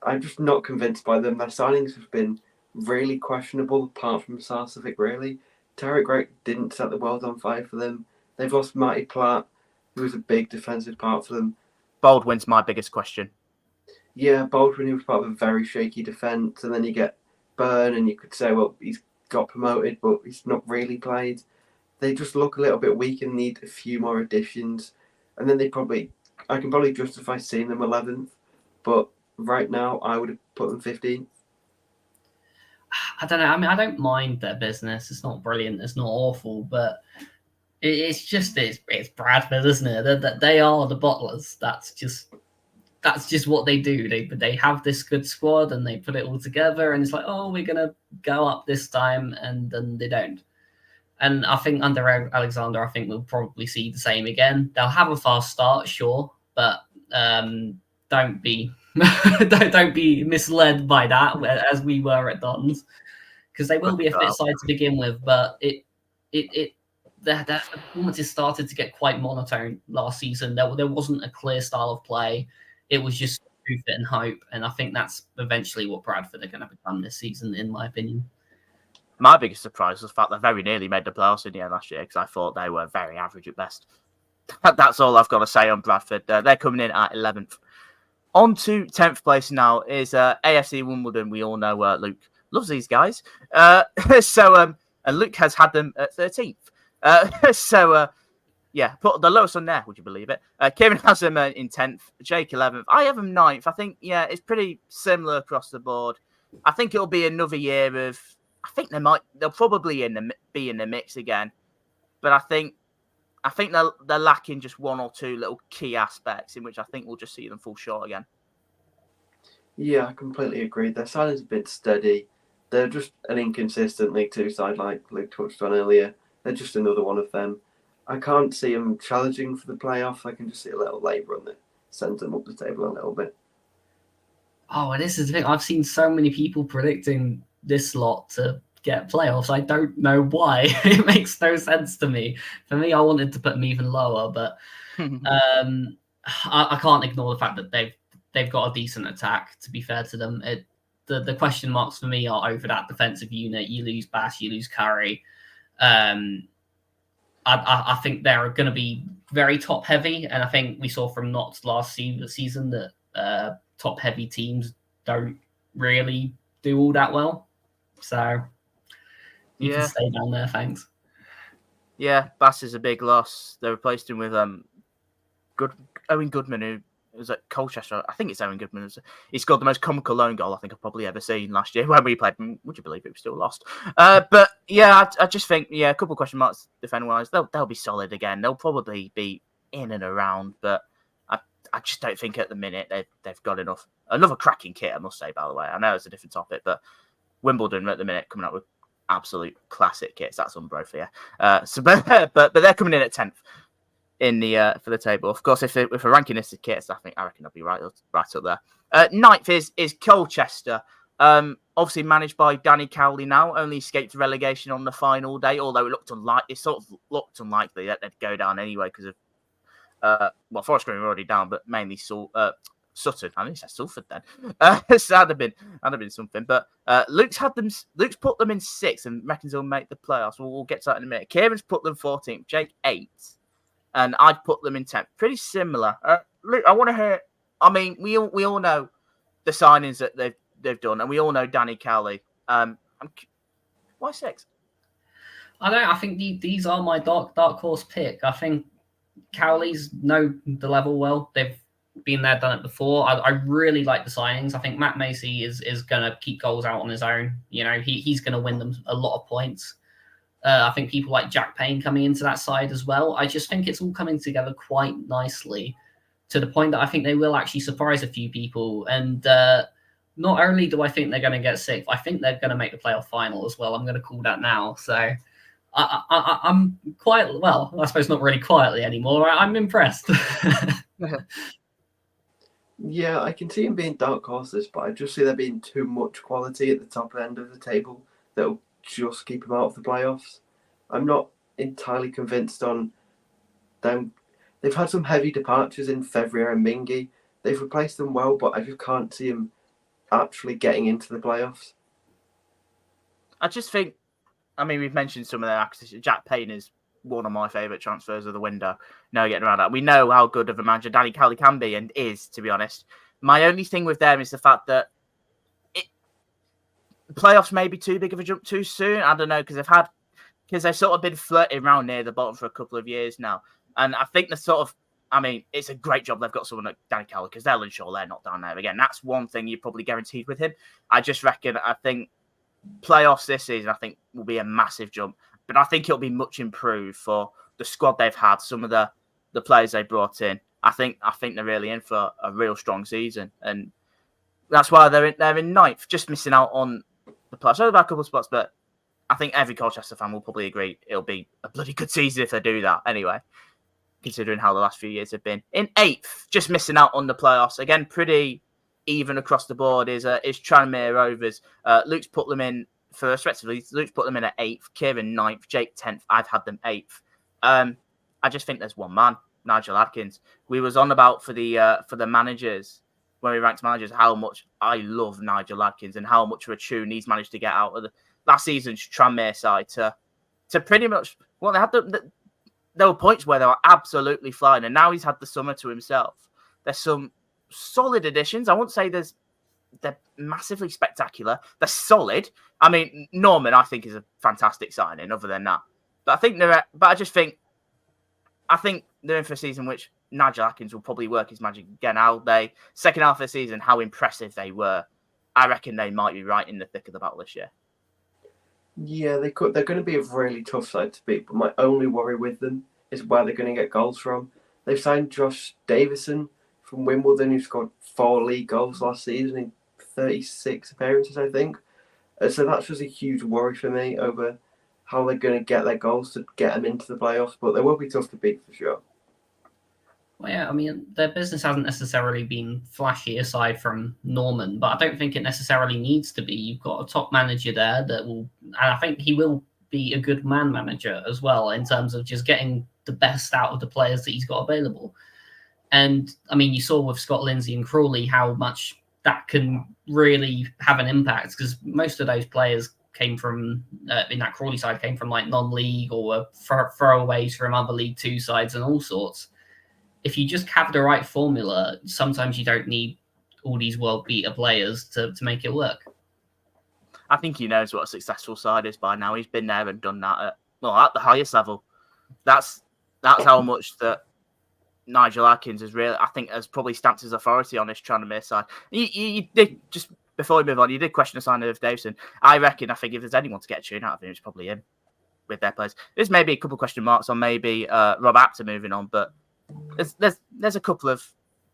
I'm just not convinced by them. Their signings have been really questionable, apart from Sarcevic, really. Tarek Gregg didn't set the world on fire for them. They've lost Matty Platt, who was a big defensive part for them. Baldwin's my biggest question. Yeah, Baldwin, he was part of a very shaky defence, and then you get Byrne, and you could say, well, he's got promoted, but he's not really played. They just look a little bit weak and need a few more additions. And then I can probably justify seeing them 11th, but right now I would have put them 15th. I don't know. I mean, I don't mind their business. It's not brilliant. It's not awful, but it's Bradford, isn't it? They are the bottlers. That's just what they do. They have this good squad and they put it all together, and it's like, oh, we're gonna go up this time, and then they don't. And I think under Alexander, I think we'll probably see the same again. They'll have a fast start, sure, but don't be don't be misled by that, as we were at Dons, because they will be a fit side to begin with. But the performances started to get quite monotone last season. There wasn't a clear style of play. It was just fit and hope, and I think that's eventually what Bradford are going to become this season, in my opinion. My biggest surprise was the fact they very nearly made the playoffs in the end last year, because I thought they were very average at best. That's all I've got to say on Bradford. They're coming in at 11th. On to 10th place now is AFC Wimbledon. We all know Luke loves these guys. And Luke has had them at 13th. Yeah, put the lowest on there, would you believe it? Kieran has them in 10th, Jake 11th. I have them 9th. I think, yeah, it's pretty similar across the board. I think it'll be another year of, I think they'll probably be in the mix again. But I think they're lacking just one or two little key aspects in which I think we'll just see them fall short again. Yeah, I completely agree. Their side is a bit steady. They're just an inconsistent League Two side, like Luke touched on earlier. They're just another one of them. I can't see them challenging for the playoffs. I can just see a little late run that sends them up the table a little bit. Oh, and this is the thing. I've seen so many people predicting this lot to get playoffs. I don't know why. It makes no sense to me. For me, I wanted to put them even lower, but I can't ignore the fact that they've got a decent attack, to be fair to them. The question marks for me are over that defensive unit. You lose Bass, you lose Curry. I think they're going to be very top heavy, and I think we saw from Notts last season that top heavy teams don't really do all that well. So you can stay down there, thanks. Yeah, Bass is a big loss. They replaced him with Owen Goodman, who was at Colchester. I think it's Owen Goodman. He scored the most comical lone goal I think I've probably ever seen last year when we played him. Would you believe it? We still lost. But yeah, I just think, a couple of question marks defend-wise. They'll be solid again. They'll probably be in and around, but I just don't think at the minute they've got enough. Another cracking kit, I must say, by the way. I know it's a different topic, but Wimbledon at the minute coming up with absolute classic kits. That's Umbro for you. But they're coming in at 10th. In the for the table, of course, if we're ranking this as kits, I reckon I'll be right up there. 9th is Colchester, obviously managed by Danny Cowley. Now only escaped relegation on the final day, although it sort of looked unlikely that they'd go down anyway because of Forest Green were already down, but mainly Sutton. I think it's Salford then. So that'd have been something. But Luke's put them in 6th and reckons he'll make the playoffs. We'll get to that in a minute. Kieran's put them 14th, Jake 8th. And I'd put them in 10th. Pretty similar. Luke, I want to hear. I mean, we all know the signings that they've done, and we all know Danny Cowley. Why 6? I think these are my dark horse pick. I think Cowley's know the level well. They've been there, done it before. I really like the signings. I think Matt Macy is going to keep goals out on his own. He's going to win them a lot of points. I think people like Jack Payne coming into that side as well. I just think it's all coming together quite nicely to the point that I think they will actually surprise a few people. And not only do I think they're going to get 6th, I think they're going to make the playoff final as well. I'm going to call that now. So I'm quite, well, I suppose not really quietly anymore. I'm impressed. Yeah, I can see them being dark horses, but I just see there being too much quality at the top end of the table that'll just keep them out of the playoffs. I'm not entirely convinced on them. They've had some heavy departures in February and Mingy. They've replaced them well, but I just can't see them actually getting into the playoffs. I just think, we've mentioned some of their acquisitions. Jack Payne is one of my favourite transfers of the window. No getting around that. We know how good of a manager Danny Cowley can be and is, to be honest. My only thing with them is the fact that playoffs may be too big of a jump too soon. I don't know, because they've sort of been flirting around near the bottom for a couple of years now. And I think it's a great job they've got someone like Danny Cowley, because they'll ensure they're not down there again. That's one thing you're probably guaranteed with him. I think playoffs this season, I think, will be a massive jump. But I think it'll be much improved for the squad they've had, some of the players they brought in. I think they're really in for a real strong season. And that's why they're in ninth, just missing out on the playoffs. So about a couple of spots, but I think every Colchester fan will probably agree it'll be a bloody good season if they do that anyway, considering how the last few years have been. In eighth, just missing out on the playoffs. Again, pretty even across the board is Tranmere Rovers. Luke's put them in first, respectively. Luke's put them in at eighth, Kieran ninth, Jake 10th. I've had them eighth. I just think there's one man, Nigel Adkins. We was on about for the managers, when we ranked managers, how much I love Nigel Adkins and how much of a tune he's managed to get out of the last season's Tranmere side to pretty much, well, they had there were points where they were absolutely flying, and now he's had the summer to himself. There's some solid additions. I won't say they're massively spectacular. They're solid. I mean, Norman, I think, is a fantastic signing. Other than that, but I think they're in for a season which Nigel Adkins will probably work his magic again. How they second half of the season, how impressive they were. I reckon they might be right in the thick of the battle this year. Yeah, they could. They're going to be a really tough side to beat, but my only worry with them is where they're going to get goals from. They've signed Josh Davison from Wimbledon, who scored 4 league goals last season in 36 appearances, I think. So that's just a huge worry for me over how they're going to get their goals to get them into the playoffs, but they will be tough to beat for sure. Well, yeah, I mean, their business hasn't necessarily been flashy aside from Norman, but I don't think it necessarily needs to be. You've got a top manager there that will, and I think he will be a good man manager as well in terms of just getting the best out of the players that he's got available. And I mean, you saw with Scott Lindsay and Crawley how much that can really have an impact, because most of those players came from, in that Crawley side, came from like non-league or throwaways from other League Two sides and all sorts. If you just have the right formula, sometimes you don't need all these world beater players to make it work. I think he knows what a successful side is by now. He's been there and done that at the highest level. That's how much that Nigel Adkins has probably stamped his authority on this Tranmere side. You did, just before we move on, you did question the signing of Davison. I think if there's anyone to get a tune out of him, it's probably him with their players. There's maybe a couple of question marks on maybe Rob Apter moving on, but there's a couple of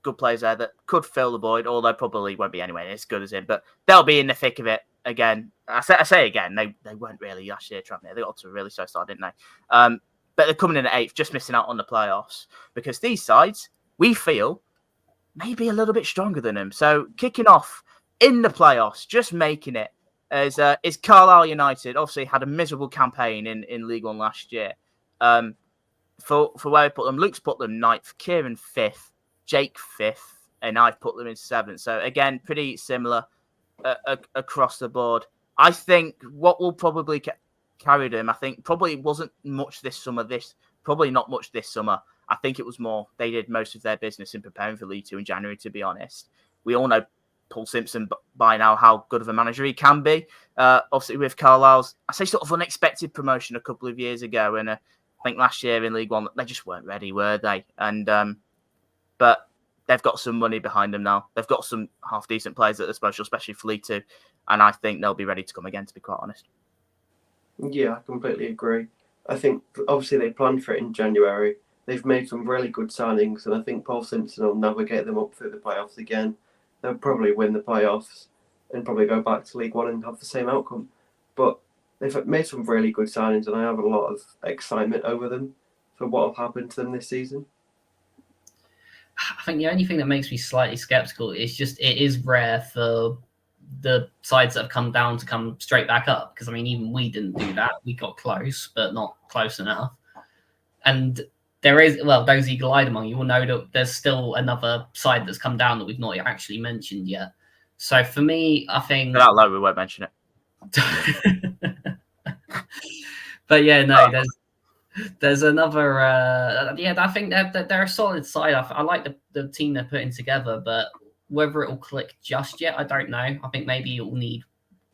good players there that could fill the void, although probably won't be anywhere as good as him, but they'll be in the thick of it again. I say again, they weren't really last year, Tranmere. They got to a really slow start, didn't they? But they're coming in at 8th, just missing out on the playoffs, because these sides, we feel, may be a little bit stronger than them. So kicking off in the playoffs, just making it, is Carlisle United. Obviously had a miserable campaign in League One last year. For where I put them, Luke's put them 9th, Kieran 5th, Jake 5th, and I've put them in 7th. So again, pretty similar across the board. I think what will probably carry them, I think probably wasn't much this summer. Probably not much this summer. I think it was more they did most of their business in preparing for League Two in January, to be honest. We all know Paul Simpson by now, how good of a manager he can be. Obviously with Carlisle's, I say sort of unexpected promotion a couple of years ago, and I think last year in League One, they just weren't ready, were they? And but they've got some money behind them now. They've got some half-decent players at disposal, especially for League Two, and I think they'll be ready to come again, to be quite honest. Yeah, I completely agree. I think, obviously, they planned for it in January. They've made some really good signings, and I think Paul Simpson will navigate them up through the playoffs again. They'll probably win the playoffs and probably go back to League One and have the same outcome. But they've made some really good signings, and I have a lot of excitement over them for what will happen to them this season. I think the only thing that makes me slightly sceptical is just it is rare for the sides that have come down to come straight back up, because I mean, even we didn't do that. We got close, but not close enough. And there is, well, those eagle-eyed among you will know that there's still another side that's come down that we've not actually mentioned yet. So for me, I think out loud, we won't mention it. But yeah, no, There's another. I think they're a solid side. I like the team they're putting together, but whether it will click just yet, I don't know. I think maybe it will need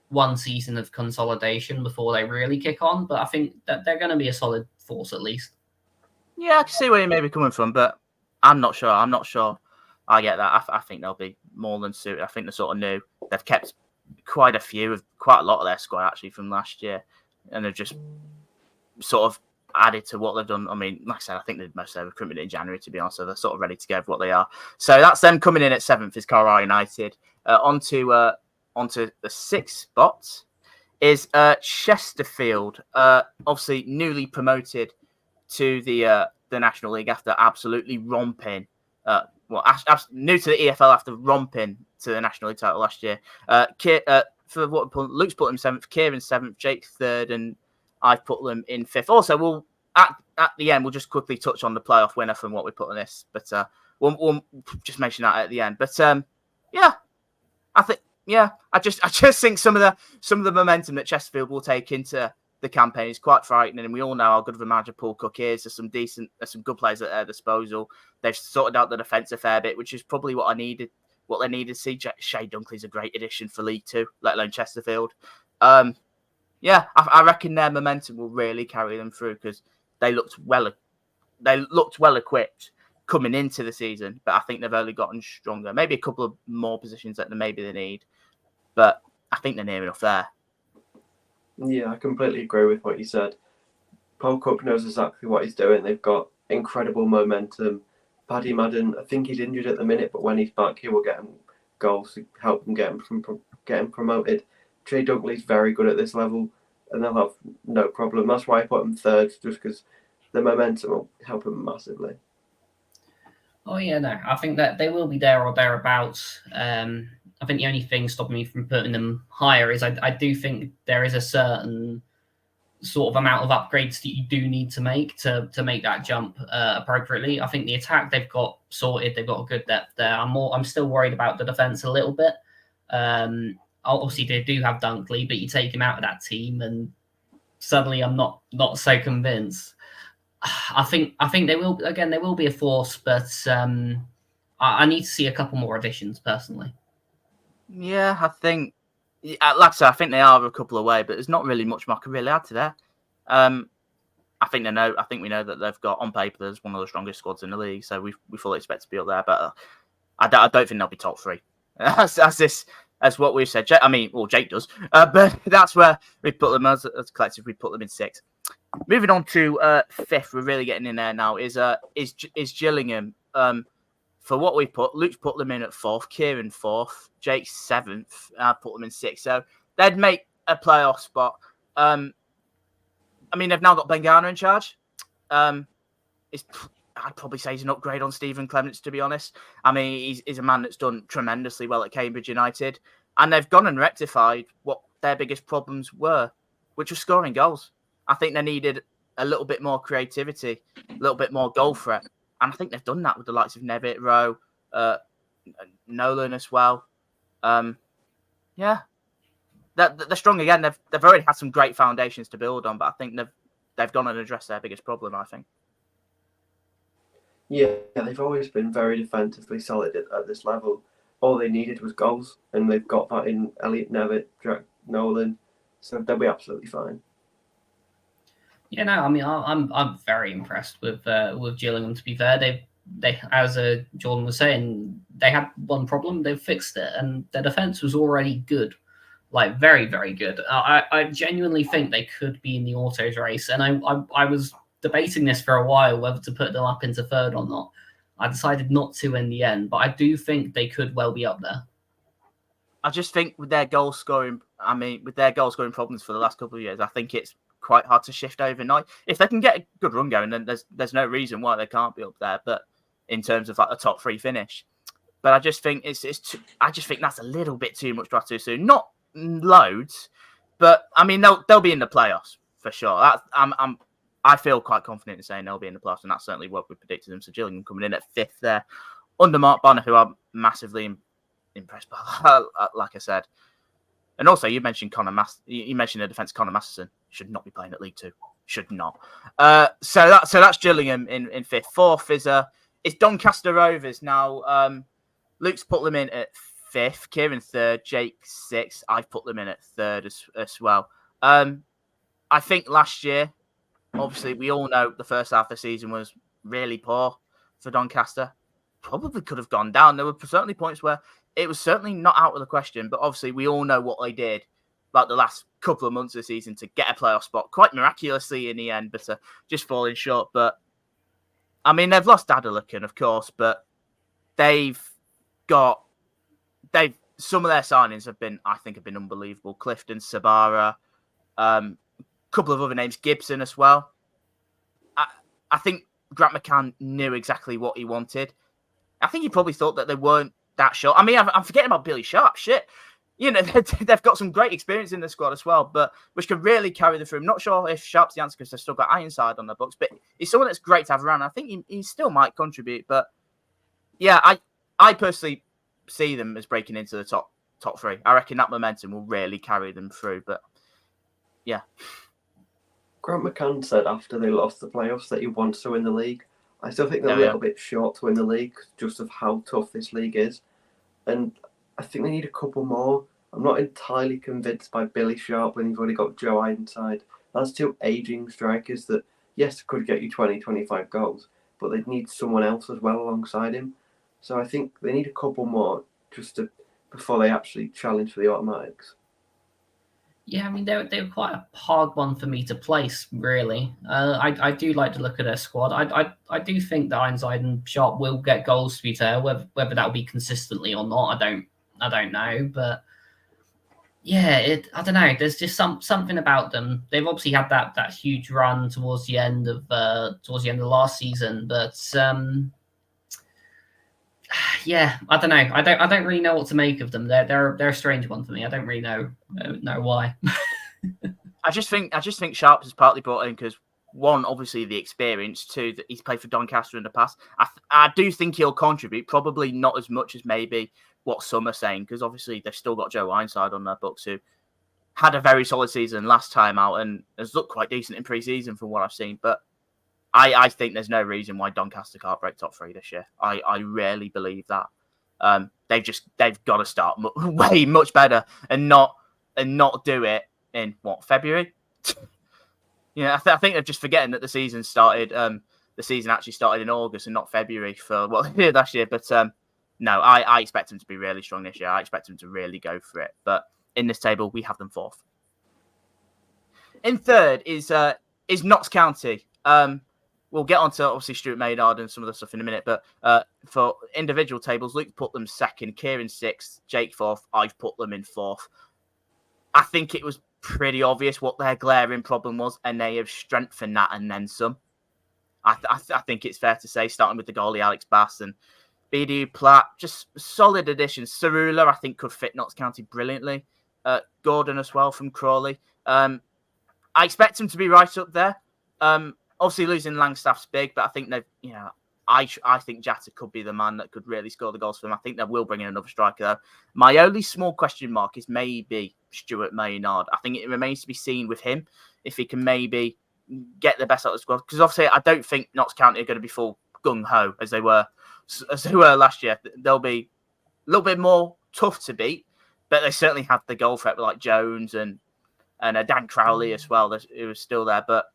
one season of consolidation before they really kick on. But I think that they're going to be a solid force at least. Yeah, I can see where you may be coming from, but I'm not sure. I get that. I think they'll be more than suited. I think they're sort of new. They've kept quite a lot of their squad actually from last year, and they've just sort of added to what they've done. I mean, like I said, I think they've most of their recruitment in January, to be honest, so they're sort of ready to go for what they are. So that's them coming in at 7th is Carlisle United. Onto the 6th spot is Chesterfield, obviously newly promoted to the National League after absolutely romping. New to the EFL after romping to the National League title last year. Luke's put them 7th, Kieran's 7th, Jake's 3rd, and I've put them in 5th. Also, we'll at the end we'll just quickly touch on the playoff winner from what we put on this, but we'll just mention that at the end. But I just think some of the momentum that Chesterfield will take into the campaign is quite frightening, and we all know how good of a manager Paul Cook is. There's some good players at their disposal. They've sorted out the defence a fair bit, which is probably what they needed to see. Shay Dunkley's a great addition for League Two, let alone Chesterfield. I reckon their momentum will really carry them through because they looked well equipped coming into the season, but I think they've only gotten stronger. Maybe a couple of more positions that maybe they need, but I think they're near enough there. Yeah, I completely agree with what you said. Paul Cook knows exactly what he's doing. They've got incredible momentum. Paddy Madden, I think he's injured at the minute, but when he's back, he will get him goals to help him get him promoted. Jay Dunkley's very good at this level, and they'll have no problem. That's why I put him 3rd, just because the momentum will help him massively. Oh yeah, no, I think that they will be there or thereabouts. I think the only thing stopping me from putting them higher is I do think there is a certain sort of amount of upgrades that you do need to make to make that jump appropriately. I think the attack they've got sorted. They've got a good depth there. I'm still worried about the defence a little bit. Obviously, they do have Dunkley, but you take him out of that team, and suddenly I'm not so convinced. I think they will be a force, but I need to see a couple more additions personally. Yeah, I think, like I said, I think they are a couple away, but there's not really much more I can really add to there. I think we know that they've got on paper there's one of the strongest squads in the league, so we fully expect to be up there. But I don't think they'll be top 3. As what we've said. Jake does, but that's where we put them as a collective. We put them in 6th. Moving on to 5th, we're really getting in there now. Is Gillingham. For what we put, Luke's put them in at 4th, Kieran 4th, Jake's 7th, and I put them in 6th. So they'd make a playoff spot. They've now got Bengana in charge. I'd probably say he's an upgrade on Stephen Clements, to be honest. He's a man that's done tremendously well at Cambridge United, and they've gone and rectified what their biggest problems were, which was scoring goals. I think they needed a little bit more creativity, a little bit more goal threat. And I think they've done that with the likes of Nevitt, Rowe, Nolan as well. They're strong again. They've already had some great foundations to build on, but I think they've gone and addressed their biggest problem, I think. Yeah, they've always been very defensively solid at this level. All they needed was goals, and they've got that in Elliot Nevitt, Jack Nolan, so they'll be absolutely fine. Yeah, no, I'm very impressed with Gillingham. To be fair, they as Jordan was saying, they had one problem, they've fixed it, and their defense was already good, like very, very good. I genuinely think they could be in the autos race, and I was debating this for a while whether to put them up into 3rd or not. I decided not to in the end, but I do think they could well be up there. I just think with their goal scoring problems for the last couple of years, I think it's quite hard to shift overnight. If they can get a good run going, then there's no reason why they can't be up there. But in terms of like a top 3 finish, but I just think I just think that's a little bit too much to ask too soon. Not loads, but they'll be in the playoffs for sure. I feel quite confident in saying they'll be in the playoffs, and that's certainly what we predicted them. So Gillingham coming in at 5th there, under Mark Bonner, who I'm massively impressed by, like I said. And also, you mentioned the defence Connor Masterson should not be playing at League Two. should not. So that's Gillingham in fifth. Fourth is Doncaster Rovers. Now, Luke's put them in at fifth, Kieran third, Jake sixth. I've put them in at third as well. I think last year, obviously, we all know the first half of the season was really poor for Doncaster. Probably could have gone down. There were certainly points where it was certainly not out of the question, but obviously we all know what they did about the last couple of months of the season to get a playoff spot, quite miraculously in the end, but just falling short. But, I mean, they've lost Adelakan, of course, but some of their signings have been unbelievable. Clifton, Sabara, couple of other names, Gibson as well. I think Grant McCann knew exactly what he wanted. I think he probably thought that they weren't that short. I mean, I'm forgetting about Billy Sharp. Shit. You know, they've got some great experience in the squad as well, but which could really carry them through. I'm not sure if Sharp's the answer because they've still got Ironside on their books, but he's someone that's great to have around. I think he still might contribute, but yeah, I personally see them as breaking into the top three. I reckon that momentum will really carry them through, but yeah. Grant McCann said after they lost the playoffs that he wants to win the league. I still think they're a little bit short to win the league just of how tough this league is. And I think they need a couple more. I'm not entirely convinced by Billy Sharp when you've already got Joe Ironside. That's two ageing strikers that, yes, could get you 20, 25 goals, but they'd need someone else as well alongside him. So I think they need a couple more before they actually challenge for the automatics. Yeah, I mean, they were quite a hard one for me to place, really. I do like to look at their squad. I do think that Ironside and Sharp will get goals, to be fair. Whether that will be consistently or not, I don't know. But yeah, I don't know. There's just something about them. They've obviously had that huge run towards the end of last season, but yeah, I don't know. I don't really know what to make of them. They're a strange one for me. I don't really know why. I just think Sharps is partly brought in because one, obviously the experience. Two, that he's played for Doncaster in the past. I do think he'll contribute, probably not as much as maybe what some are saying, because obviously they've still got Joe Ironside on their books, who had a very solid season last time out and has looked quite decent in pre-season from what I've seen. But I think there's no reason why Doncaster can't break top three this year. I really believe that. They've got to start way much better and not do it in February. I think they're just forgetting that the season started. The season actually started in August and not February for what they did last year. But no, I expect them to be really strong this year. I expect them to really go for it. But in this table, we have them fourth. In third is Notts County. We'll get on to, obviously, Stuart Maynard and some of the stuff in a minute. But for individual tables, Luke put them second, Kieran sixth, Jake fourth. I've put them in fourth. I think it was pretty obvious what their glaring problem was, and they have strengthened that and then some. I think it's fair to say, starting with the goalie, Alex Bass, and BDU Platt, just solid additions. Cerula, I think, could fit Notts County brilliantly. Gordon as well from Crawley. I expect him to be right up there. Obviously, losing Langstaff's big, but I think they've, I think Jatta could be the man that could really score the goals for them. I think they will bring in another striker, though. My only small question mark is maybe Stuart Maynard. I think it remains to be seen with him if he can maybe get the best out of the squad. Because obviously, I don't think Notts County are going to be full gung-ho as they were last year. They'll be a little bit more tough to beat, but they certainly have the goal threat with like Jones and Dan Crowley as well, who was still there. But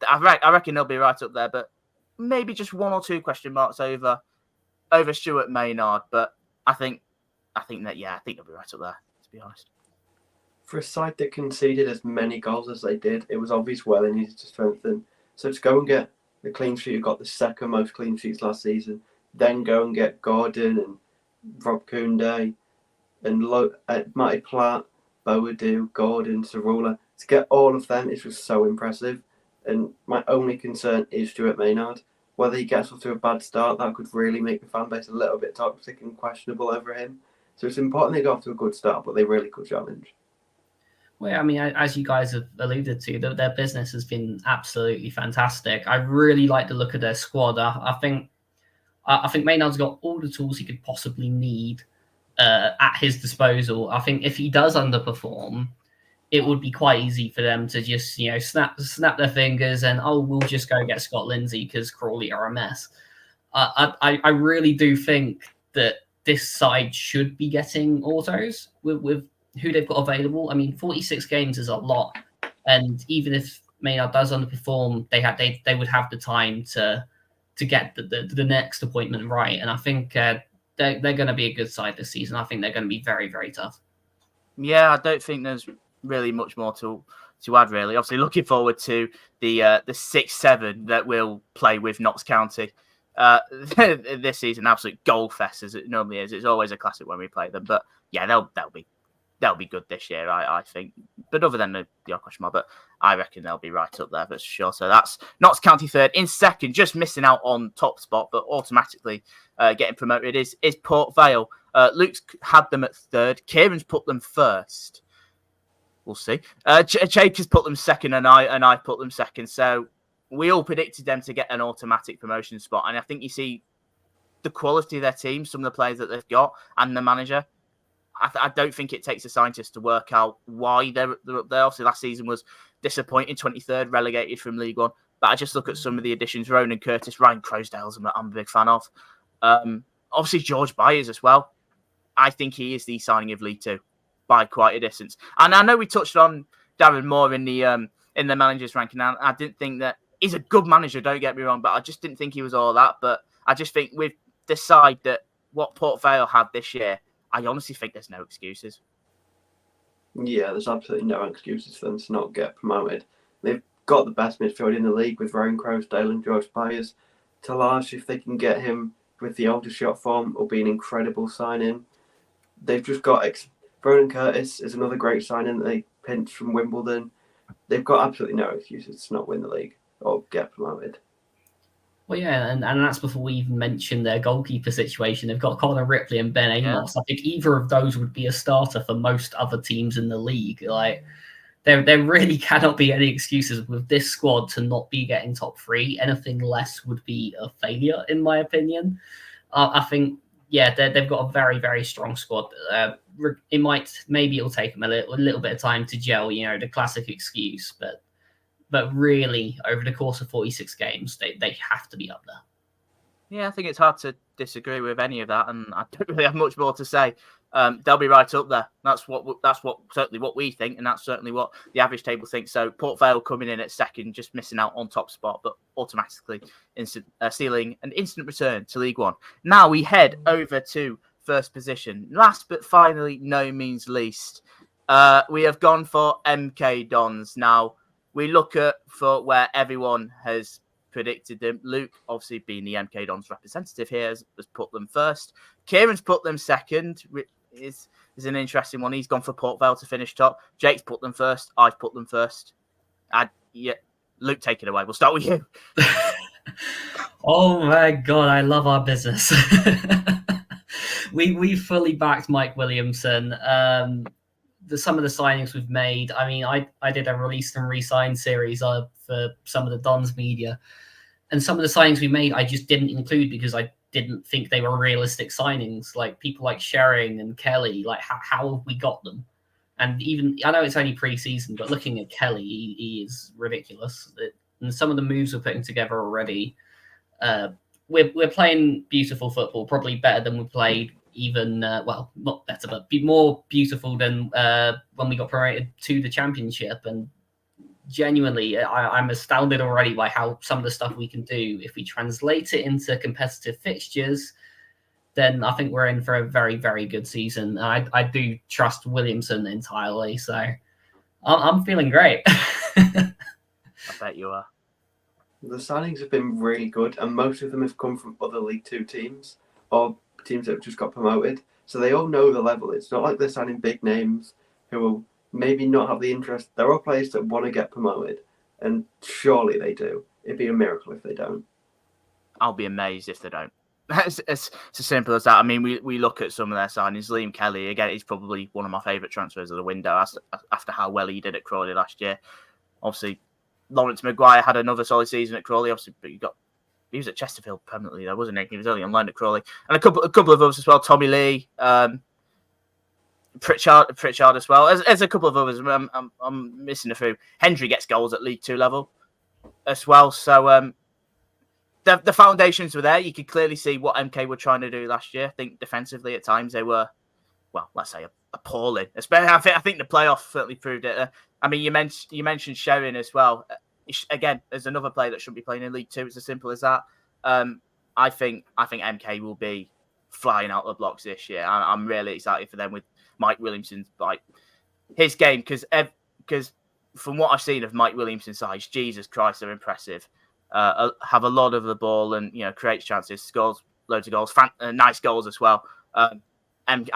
I reckon they'll be right up there, but maybe just one or two question marks over Stuart Maynard. But I think they'll be right up there, to be honest. For a side that conceded as many goals as they did, it was obvious where they needed to strengthen. So to go and get the clean sheet who got the second most clean sheets last season, then go and get Gordon and Rob Kounde and Matty Platt, Boadu, Gordon, Cerula. To get all of them is just so impressive. And my only concern is Stuart Maynard. Whether he gets off to a bad start, that could really make the fan base a little bit toxic and questionable over him. So it's important they go off to a good start, but they really could challenge. Well, I mean, as you guys have alluded to, their business has been absolutely fantastic. I really like to look at their squad. I think Maynard's got all the tools he could possibly need at his disposal. I think if he does underperform, it would be quite easy for them to just, snap their fingers and, we'll just go get Scott Lindsay because Crawley are a mess. I really do think that this side should be getting autos with who they've got available. I mean, 46 games is a lot. And even if Maynard does underperform, they would have the time to get the next appointment right. And I think they're going to be a good side this season. I think they're going to be very, very tough. Yeah, I don't think there's really much more to add, really. Obviously, looking forward to the 6-7 that we'll play with Notts County this season. Absolute goal fest as it normally is. It's always a classic when we play them. But yeah, they'll be good this year, I think. But other than the odd question mark, but I reckon they'll be right up there for sure. So that's Notts County third. In second, just missing out on top spot, but automatically getting promoted is Port Vale. Luke's had them at third. Kieran's put them first. We'll see. Jake has put them second, and I put them second. So we all predicted them to get an automatic promotion spot. And I think you see the quality of their team, some of the players that they've got, and the manager. I don't think it takes a scientist to work out why they're up there. Obviously, last season was disappointing, 23rd, relegated from League One. But I just look at some of the additions. Ronan Curtis, Ryan Crosdale's I'm a big fan of. Obviously, George Byers as well. I think he is the signing of League Two by quite a distance. And I know we touched on Darren Moore in the managers ranking. I didn't think that he's a good manager, don't get me wrong, but I just didn't think he was all that. But I just think with the side that what Port Vale had this year, I honestly think there's no excuses. Yeah, there's absolutely no excuses for them to not get promoted. They've got the best midfield in the league with Ryan Crosdale and George Byers. Talage, if they can get him with the older shot form, will be an incredible signing. They've just got Ronan Curtis is another great signing that they pinched from Wimbledon. They've got absolutely no excuses to not win the league or get promoted. Well, yeah, and that's before we even mention their goalkeeper situation. They've got Connor Ripley and Ben Amos. Yeah. I think either of those would be a starter for most other teams in the league. Like, there really cannot be any excuses with this squad to not be getting top three. Anything less would be a failure, in my opinion. I think, yeah, they've got a very, very strong squad. Maybe it'll take them a little bit of time to gel, the classic excuse, but really, over the course of 46 games, they have to be up there. Yeah, I think it's hard to disagree with any of that, and I don't really have much more to say. They'll be right up there. That's what certainly what we think, and that's certainly what the average table thinks. So Port Vale coming in at second, just missing out on top spot, but automatically sealing an instant return to League One. Now we head over to first position. Last but finally, no means least, we have gone for MK Dons. Now, we look for where everyone has predicted them. Luke, obviously being the MK Dons representative here, has put them first. Kieran's put them second. Is an interesting one. He's gone for Port Vale to finish top. Jake's put them first. I've put them first. Luke, take it away. We'll start with you. Oh my God, I love our business. we fully backed Mike Williamson. Some of the signings we've made. I mean, I did a release and re-sign series for some of the Dons media, and some of the signings we made I just didn't include because I didn't think they were realistic signings. Like people like Shering and Kelly, like how have we got them? And even I know it's only pre-season, but looking at Kelly, he is ridiculous. And some of the moves we're putting together already, we're playing beautiful football, probably better than we played. Even not better, but be more beautiful than when we got promoted to the championship. And genuinely, I'm astounded already by how some of the stuff we can do. If we translate it into competitive fixtures, then I think we're in for a very, very good season. I do trust Williamson entirely, so I'm feeling great. I bet you are. The signings have been really good, and most of them have come from other League Two teams or teams that have just got promoted, so they all know the level. It's not like they're signing big names who will maybe not have the interest. There are players that want to get promoted, and surely they do. It'd be a miracle if they don't. I'll be amazed if they don't. It's as simple as that. I mean, we look at some of their signings. Liam Kelly, again, he's probably one of my favourite transfers of the window after how well he did at Crawley last year. Obviously, Lawrence Maguire had another solid season at Crawley. Obviously, but he was at Chesterfield permanently, though, wasn't he? He was only on loan at Crawley. And a couple of others as well. Tommy Lee. Pritchard as well. As a couple of others. I'm missing a few. Hendry gets goals at League Two level as well. So the foundations were there. You could clearly see what MK were trying to do last year. I think defensively at times they were, well, let's say appalling. Especially, I think the playoffs certainly proved it. I mean, you mentioned Sherrin as well. Again, there's another player that shouldn't be playing in League Two. It's as simple as that. I think MK will be flying out the blocks this year. I'm really excited for them with Mike Williamson's his game because from what I've seen of Mike Williamson's sides, Jesus Christ, they're impressive. Have a lot of the ball and creates chances, scores loads of goals, nice goals as well. I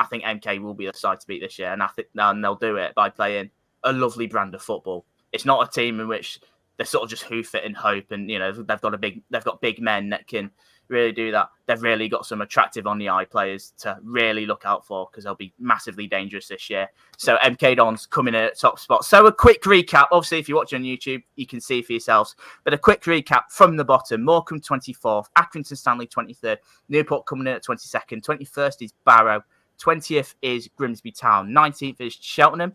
think MK will be the side to beat this year, and I think they'll do it by playing a lovely brand of football. It's not a team in which they're sort of just hoof it and hope, and they've got big men that can really do that. They've really got some attractive on the eye players to really look out for because they'll be massively dangerous this year. So MK Dons coming in at top spot. So a quick recap. Obviously, if you're watching on YouTube, you can see for yourselves. But a quick recap from the bottom. Morecambe 24th, Accrington Stanley 23rd, Newport coming in at 22nd, 21st is Barrow, 20th is Grimsby Town, 19th is Cheltenham,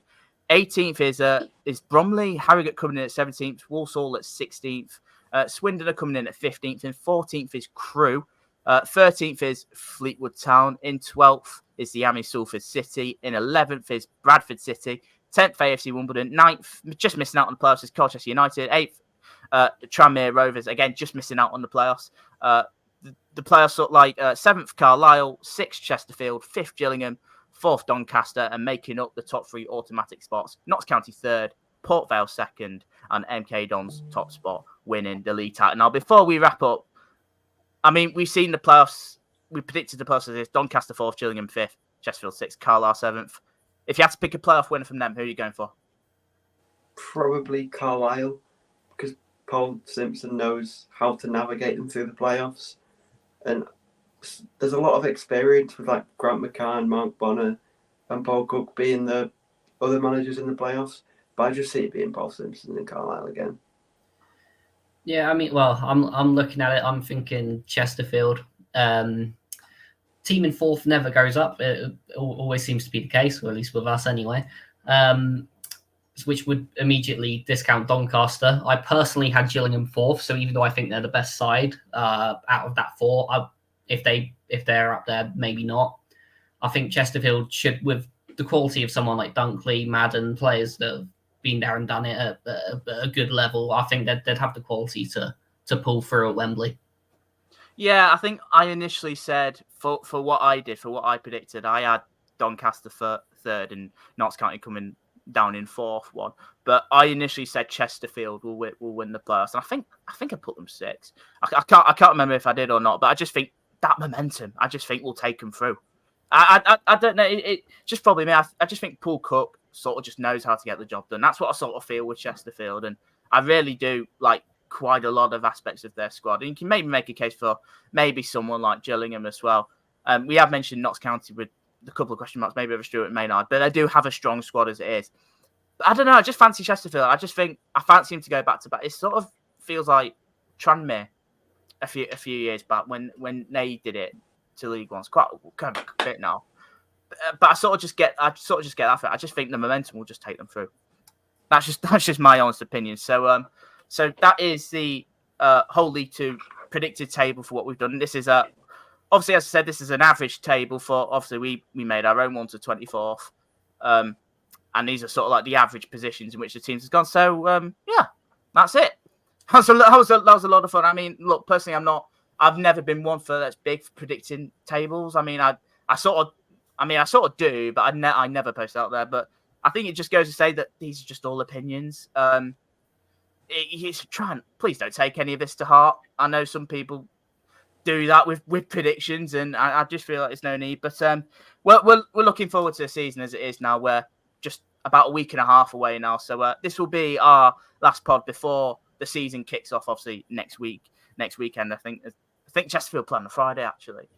18th is Bromley, Harrogate coming in at 17th, Walsall at 16th, Swindon are coming in at 15th, and 14th is Crewe. 13th is Fleetwood Town. In 12th is the Salford City. In 11th is Bradford City. 10th AFC Wimbledon. 9th, just missing out on the playoffs, is Colchester United. 8th, Tranmere Rovers. Again, just missing out on the playoffs. The playoffs look like 7th Carlisle, 6th Chesterfield, 5th Gillingham, 4th Doncaster, and making up the top 3 automatic spots. Notts County 3rd, Port Vale 2nd, and MK Dons top spot, winning the league title. Now, before we wrap up, I mean, we've seen the playoffs. We predicted the playoffs as this: Doncaster 4th, Gillingham 5th, Chesterfield 6th, Carlisle 7th. If you had to pick a playoff winner from them, who are you going for? Probably Carlisle, because Paul Simpson knows how to navigate them through the playoffs. And there's a lot of experience with Grant McCann, Mark Bonner, and Paul Cook being the other managers in the playoffs. But I just see it being Paul Simpson and Carlisle again. Yeah, I mean, well, I'm looking at it. I'm thinking Chesterfield. Team in 4th never goes up. It always seems to be the case, or at least with us anyway. Which would immediately discount Doncaster. I personally had Gillingham 4th, so even though I think they're the best side out of that 4, if they're up there, maybe not. I think Chesterfield should, with the quality of someone like Dunkley, Madden, players that have been there and done it at a good level, I think that they'd have the quality to pull through at Wembley. Yeah, I think I initially said for what I did, for what I predicted, I had Doncaster for 3rd and Notts County coming down in 4th one. But I initially said Chesterfield will win the playoffs, and I think I put them 6th. I can't remember if I did or not, but I just think that momentum, will take them through. I don't know. It just probably me. I just think Paul Cook sort of just knows how to get the job done. That's what I sort of feel with Chesterfield, and I really do like quite a lot of aspects of their squad. And you can maybe make a case for maybe someone like Gillingham as well. We have mentioned Notts County with a couple of question marks, maybe over Stuart Maynard, but they do have a strong squad as it is. But I don't know. I just fancy Chesterfield. I just think I fancy him to go back to back. It sort of feels like Tranmere a few years back when they did it to League One. It's quite kind of a bit now. But I sort of just get that. I just think the momentum will just take them through. That's just my honest opinion. So that is the whole League Two predicted table for what we've done. This is obviously, as I said, this is an average table for. Obviously, we made our own one to 24th, and these are sort of like the average positions in which the teams have gone. So yeah, that's it. That was a lot of fun. I mean, look, personally, I've never been one for that's big for predicting tables. I mean, I sort of do, but I never post out there. But I think it just goes to say that these are just all opinions. Please don't take any of this to heart. I know some people do that with predictions, and I just feel like there's no need. But we're looking forward to the season as it is now. We're just about a week and a half away now, so this will be our last pod before the season kicks off. Obviously next weekend. I think Chesterfield play on a Friday actually.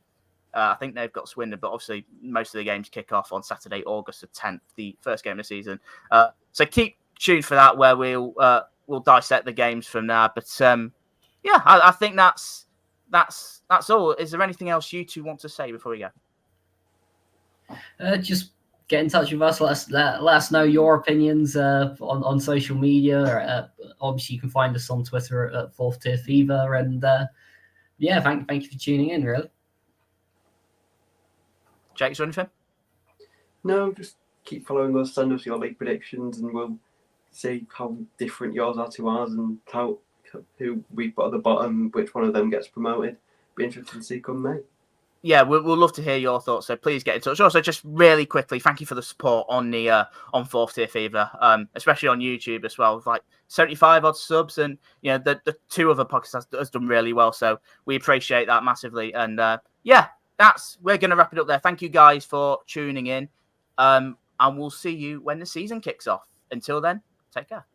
I think they've got Swindon, but obviously most of the games kick off on Saturday, August the 10th, the first game of the season. So keep tuned for that, where we'll dissect the games from there. But yeah, I think that's all. Is there anything else you two want to say before we go? Just get in touch with us. Let us know your opinions on social media. Obviously, you can find us on Twitter at Fourth Tier Fever. And thank you for tuning in, really. Jake, is there anything? No, just keep following us, send us your league predictions, and we'll see how different yours are to ours and who we put at the bottom, which one of them gets promoted. Be interesting to see come May. Yeah, we'll love to hear your thoughts. So please get in touch. Also, just really quickly, thank you for the support on the on Fourth Tier Fever, especially on YouTube as well. With like 75 odd subs, and the two other podcasts has done really well. So we appreciate that massively. And we're going to wrap it up there. Thank you guys for tuning in, and we'll see you when the season kicks off. Until then, take care.